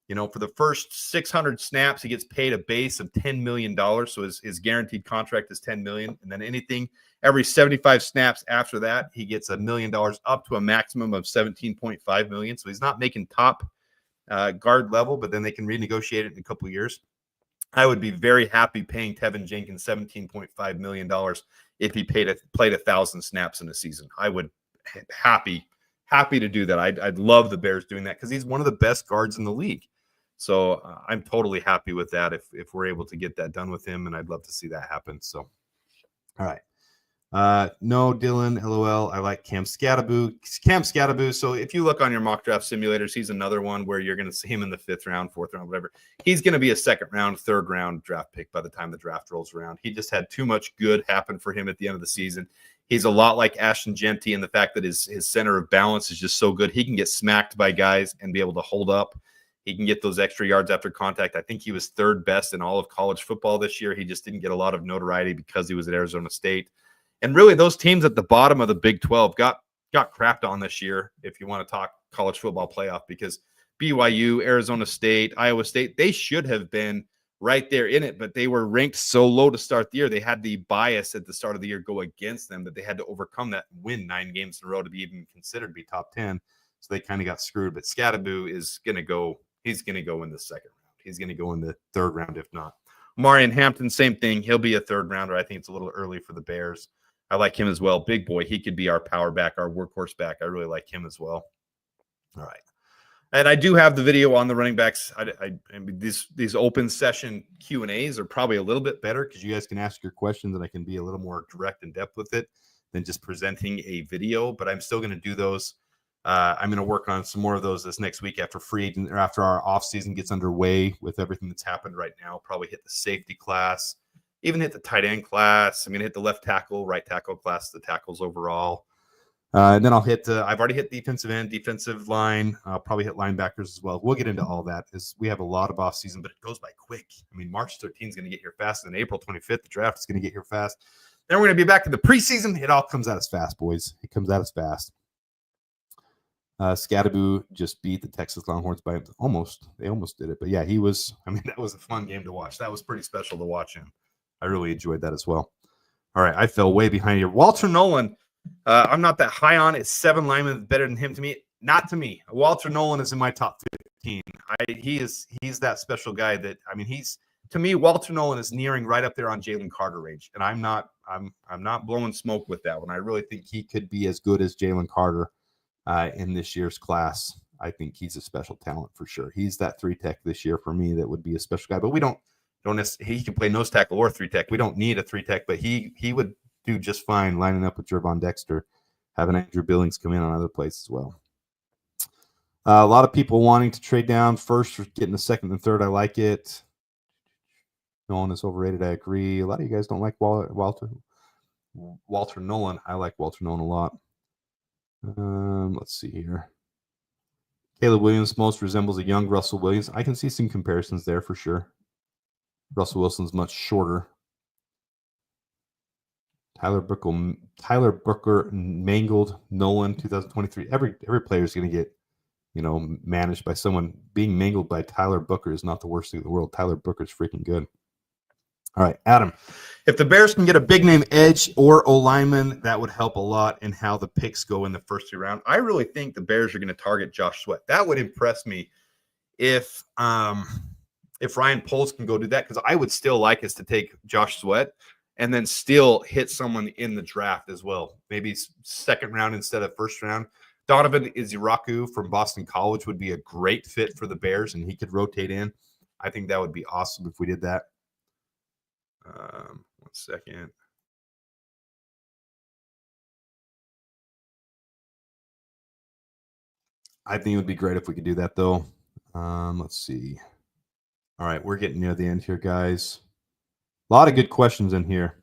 You know, for the first 600 snaps, he gets paid a base of $10 million. So his guaranteed contract is $10 million. And then anything, every 75 snaps after that, he gets $1 million up to a maximum of $17.5 million. So he's not making top guard level, but then they can renegotiate it in a couple of years. I would be very happy paying Tevin Jenkins $17.5 million if he played 1,000 snaps in a season. I would happy to do that. I'd love the Bears doing that because he's one of the best guards in the league. So I'm totally happy with that if we're able to get that done with him, and I'd love to see that happen. So, all right. No, Dylan, LOL. I like Cam Scattaboo. So if you look on your mock draft simulators, he's another one where you're going to see him in the 5th round, 4th round, whatever. He's going to be a 2nd round, 3rd round draft pick by the time the draft rolls around. He just had too much good happen for him at the end of the season. He's a lot like Ashton Genty in the fact that his center of balance is just so good. He can get smacked by guys and be able to hold up. He can get those extra yards after contact. I think he was 3rd best in all of college football this year. He just didn't get a lot of notoriety because he was at Arizona State. And really, those teams at the bottom of the Big 12 got crapped on this year, if you want to talk college football playoff, because BYU, Arizona State, Iowa State, they should have been right there in it, but they were ranked so low to start the year. They had the bias at the start of the year go against them that they had to overcome that and win 9 games in a row to be even considered to be top 10. So they kind of got screwed. But Scattaboo is going to go. He's going to go in the 2nd round. He's going to go in the 3rd round, if not. Marion Hampton, same thing. He'll be a 3rd rounder. I think it's a little early for the Bears. I like him as well. Big boy. He could be our power back, our workhorse back. I really like him as well. All right. And I do have the video on the running backs. I mean, these open session Q&As are probably a little bit better because you guys can ask your questions and I can be a little more direct and depth with it than just presenting a video. But I'm still going to do those. I'm going to work on some more of those this next week after free agent or after our offseason gets underway with everything that's happened right now. Probably hit the safety class. Even hit the tight end class. I'm going to hit the left tackle, right tackle class, the tackles overall. And then I'll hit I've already hit defensive end, defensive line. I'll probably hit linebackers as well. We'll get into all that as we have a lot of offseason, but it goes by quick. I mean, March 13th is going to get here fast, and April 25th, the draft is going to get here fast. Then we're going to be back in the preseason. It all comes at us fast, boys. It comes at us fast. Scattaboo just beat the Texas Longhorns by almost. They almost did it. But, yeah, that was a fun game to watch. That was pretty special to watch him. I really enjoyed that as well. All right, I fell way behind here. Walter Nolan, I'm not that high on. It's 7 linemen better than him to me. Not to me. Walter Nolan is in my top 15. He's that special guy that, I mean, to me, Walter Nolan is nearing right up there on Jalen Carter range. And I'm not blowing smoke with that one. I really think he could be as good as Jalen Carter in this year's class. I think he's a special talent for sure. He's that 3-tech this year for me that would be a special guy. But we don't he can play nose tackle or 3-tech. We don't need a 3-tech, but he would do just fine lining up with Jervon Dexter, having Andrew Billings come in on other plays as well. A lot of people wanting to trade down first or getting the 2nd and 3rd. I like it. Nolan is overrated. I agree. A lot of you guys don't like Walter Nolan. I like Walter Nolan a lot. Let's see here. Caleb Williams most resembles a young Russell Williams. I can see some comparisons there for sure. Russell Wilson's much shorter. Tyler Booker mangled Nolan 2023. Every player is going to get, managed by someone. Being mangled by Tyler Booker is not the worst thing in the world. Tyler Booker's freaking good. All right, Adam, if the Bears can get a big name edge or O-lineman, that would help a lot in how the picks go in the first 2 rounds. I really think the Bears are going to target Josh Sweat. That would impress me if Ryan Poles can go do that, because I would still like us to take Josh Sweat and then still hit someone in the draft as well. Maybe second round instead of first round. Donovan Iziraku from Boston College would be a great fit for the Bears, and he could rotate in. I think that would be awesome if we did that. 1 second. I think it would be great if we could do that, though. Let's see. All right, we're getting near the end here, guys. A lot of good questions in here.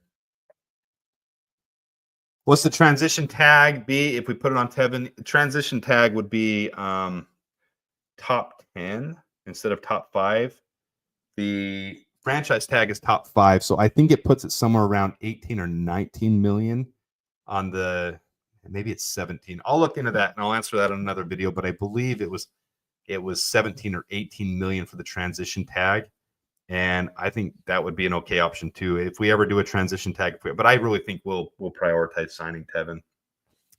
What's the transition tag be if we put it on Tevin? Transition tag would be top 10 instead of top 5. The franchise tag is top 5, so I think it puts it somewhere around 18 or 19 million on the, maybe it's 17. I'll look into that and I'll answer that in another video, but I believe it was 17 or 18 million for the transition tag. And I think that would be an okay option too if we ever do a transition tag. But I really think we'll prioritize signing Tevin.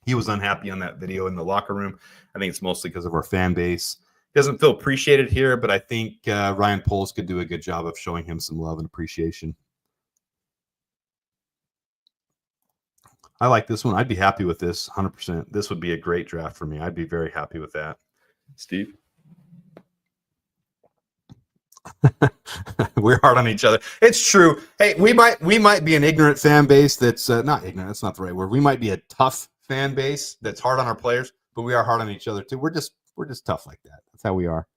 He was unhappy on that video in the locker room. I think it's mostly because of our fan base. He doesn't feel appreciated here, but I think Ryan Poles could do a good job of showing him some love and appreciation. I like this one. I'd be happy with this 100%. This would be a great draft for me. I'd be very happy with that. Steve? We're hard on each other. It's true. Hey, we might be an ignorant fan base that's not ignorant. That's not the right word. We might be a tough fan base that's hard on our players, but we are hard on each other too. We're just tough like that. That's how we are.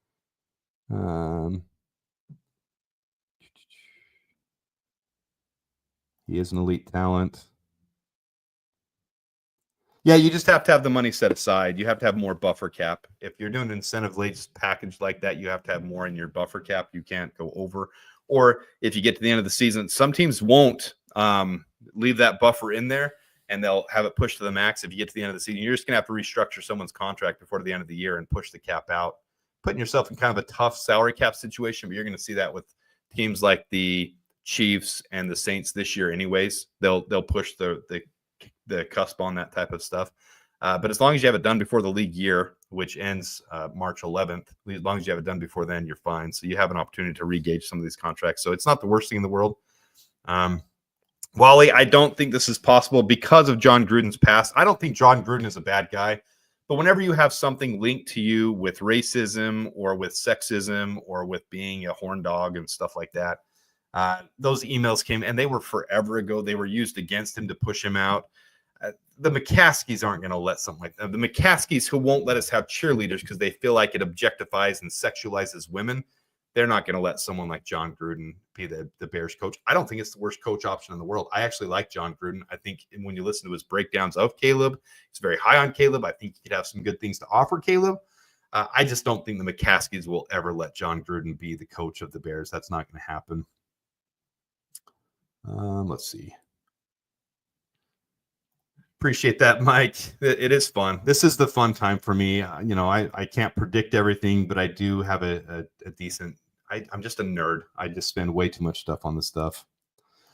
He is an elite talent. Yeah, you just have to have the money set aside. You have to have more buffer cap. If you're doing an incentive-based package like that, you have to have more in your buffer cap. You can't go over. Or if you get to the end of the season, some teams won't leave that buffer in there, and they'll have it pushed to the max. If you get to the end of the season, you're just going to have to restructure someone's contract before the end of the year and push the cap out, putting yourself in kind of a tough salary cap situation. But you're going to see that with teams like the Chiefs and the Saints this year anyways. They'll push the cusp on that type of stuff. But as long as you have it done before the league year, which ends March 11th, as long as you have it done before then, you're fine. So you have an opportunity to re-gauge some of these contracts. So it's not the worst thing in the world. Wally, I don't think this is possible because of John Gruden's past. I don't think John Gruden is a bad guy. But whenever you have something linked to you with racism or with sexism or with being a horn dog and stuff like that, those emails came, and they were forever ago. They were used against him to push him out. The McCaskies aren't going to let something like that. The McCaskies who won't let us have cheerleaders because they feel like it objectifies and sexualizes women, they're not going to let someone like John Gruden be the Bears coach. I don't think it's the worst coach option in the world. I actually like John Gruden. I think when you listen to his breakdowns of Caleb, he's very high on Caleb. I think he could have some good things to offer Caleb. I just don't think the McCaskies will ever let John Gruden be the coach of the Bears. That's not going to happen. Let's see. Appreciate that, Mike. It is fun. This is the fun time for me. I can't predict everything, but I do have a decent. I'm just a nerd. I just spend way too much stuff on this stuff.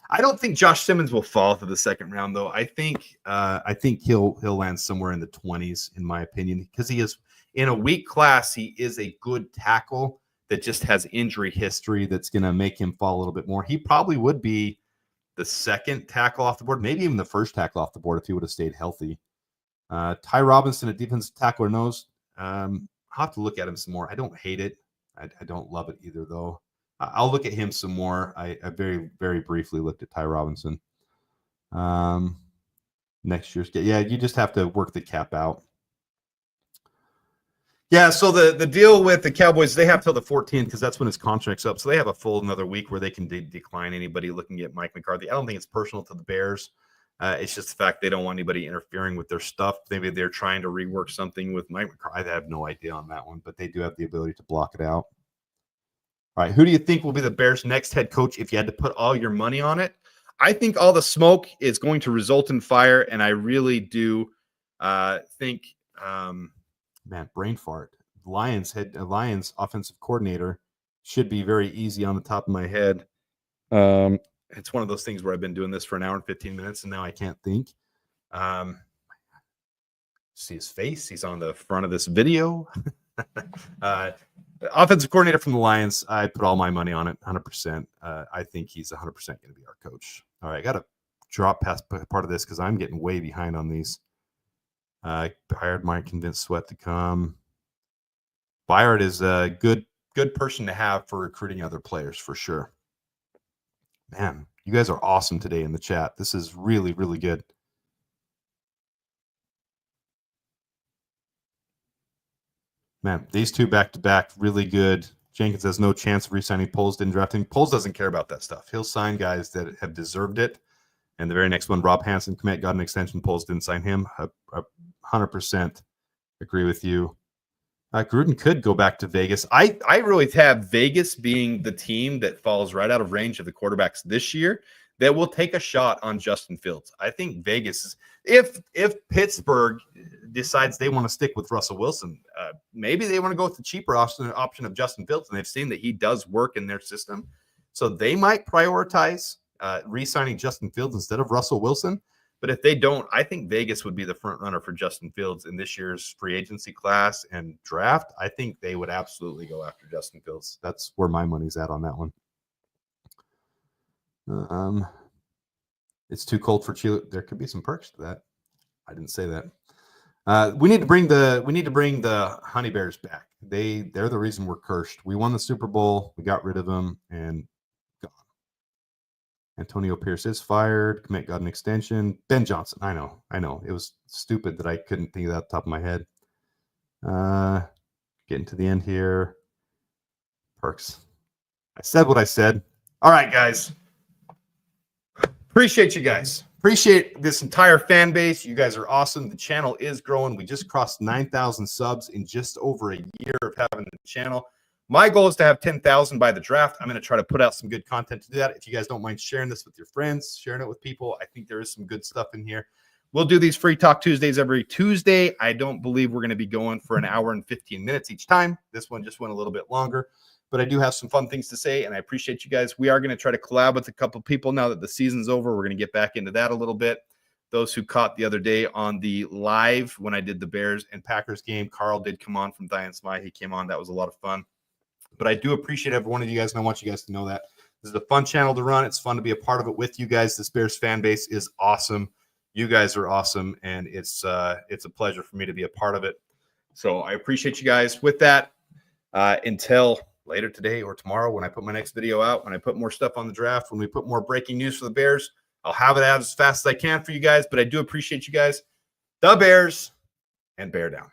I don't think Josh Simmons will fall to the second round, though. I think he'll land somewhere in the 20s, in my opinion, because he is in a weak class. He is a good tackle that just has injury history that's going to make him fall a little bit more. He probably would be the second tackle off the board, maybe even the first tackle off the board if he would have stayed healthy. Ty Robinson, a defensive tackle or nose. I'll have to look at him some more. I don't hate it. I don't love it either, though. I'll look at him some more. I very, very briefly looked at Ty Robinson. Next year's game. Yeah, you just have to work the cap out. Yeah, so the deal with the Cowboys, they have till the 14th because that's when his contract's up. So they have a full another week where they can decline anybody looking at Mike McCarthy. I don't think it's personal to the Bears. It's just the fact they don't want anybody interfering with their stuff. Maybe they're trying to rework something with Mike McCarthy. I have no idea on that one, but they do have the ability to block it out. All right, who do you think will be the Bears' next head coach if you had to put all your money on it? I think all the smoke is going to result in fire, and I really do think, man, brain fart. Lions offensive coordinator should be very easy on the top of my head. It's one of those things where I've been doing this for an hour and 15 minutes, and now I can't think. See his face. He's on the front of this video. Offensive coordinator from the Lions. I put all my money on it, 100%. I think he's 100% going to be our coach. All right, I got to drop past part of this because I'm getting way behind on these. Hired my convinced Sweat to come. Byard is a good person to have for recruiting other players for sure. Man, you guys are awesome today in the chat. This is really, really good. Man, these two back-to-back, really good. Jenkins has no chance of re-signing Poles. Didn't draft him. Poles doesn't care about that stuff. He'll sign guys that have deserved it. And the very next one, Rob Hansen, commit, got an extension. Poles didn't sign him. 100% agree with you. Gruden could go back to Vegas. I really have Vegas being the team that falls right out of range of the quarterbacks this year that will take a shot on Justin Fields. I think Vegas, if Pittsburgh decides they want to stick with Russell Wilson, maybe they want to go with the cheaper option of Justin Fields, and they've seen that he does work in their system. So they might prioritize re-signing Justin Fields instead of Russell Wilson. But if they don't, I think Vegas would be the front runner for Justin Fields in this year's free agency class and draft. I think they would absolutely go after Justin Fields. That's where my money's at on that one. It's too cold for Chile. There could be some perks to that. I didn't say that. We need to bring the Honey Bears back. They're the reason we're cursed. We won the Super Bowl. We got rid of them and gone. Antonio Pierce is fired. Commit got an extension. Ben Johnson. I know. It was stupid that I couldn't think of that off the top of my head. Getting to the end here. Perks. I said what I said. All right, guys. Appreciate you guys. Appreciate this entire fan base. You guys are awesome. The channel is growing. We just crossed 9,000 subs in just over a year of having the channel. My goal is to have 10,000 by the draft. I'm going to try to put out some good content to do that. If you guys don't mind sharing this with your friends, sharing it with people, I think there is some good stuff in here. We'll do these Free Talk Tuesdays every Tuesday. I don't believe we're going to be going for an hour and 15 minutes each time. This one just went a little bit longer. But I do have some fun things to say, and I appreciate you guys. We are going to try to collab with a couple people now that the season's over. We're going to get back into that a little bit. Those who caught the other day on the live when I did the Bears and Packers game, Carl did come on from Diane Smythe. He came on. That was a lot of fun. But I do appreciate every one of you guys, and I want you guys to know that. This is a fun channel to run. It's fun to be a part of it with you guys. This Bears fan base is awesome. You guys are awesome, and it's a pleasure for me to be a part of it. So I appreciate you guys. With that, until later today or tomorrow when I put my next video out, when I put more stuff on the draft, when we put more breaking news for the Bears, I'll have it out as fast as I can for you guys. But I do appreciate you guys. The Bears, and bear down.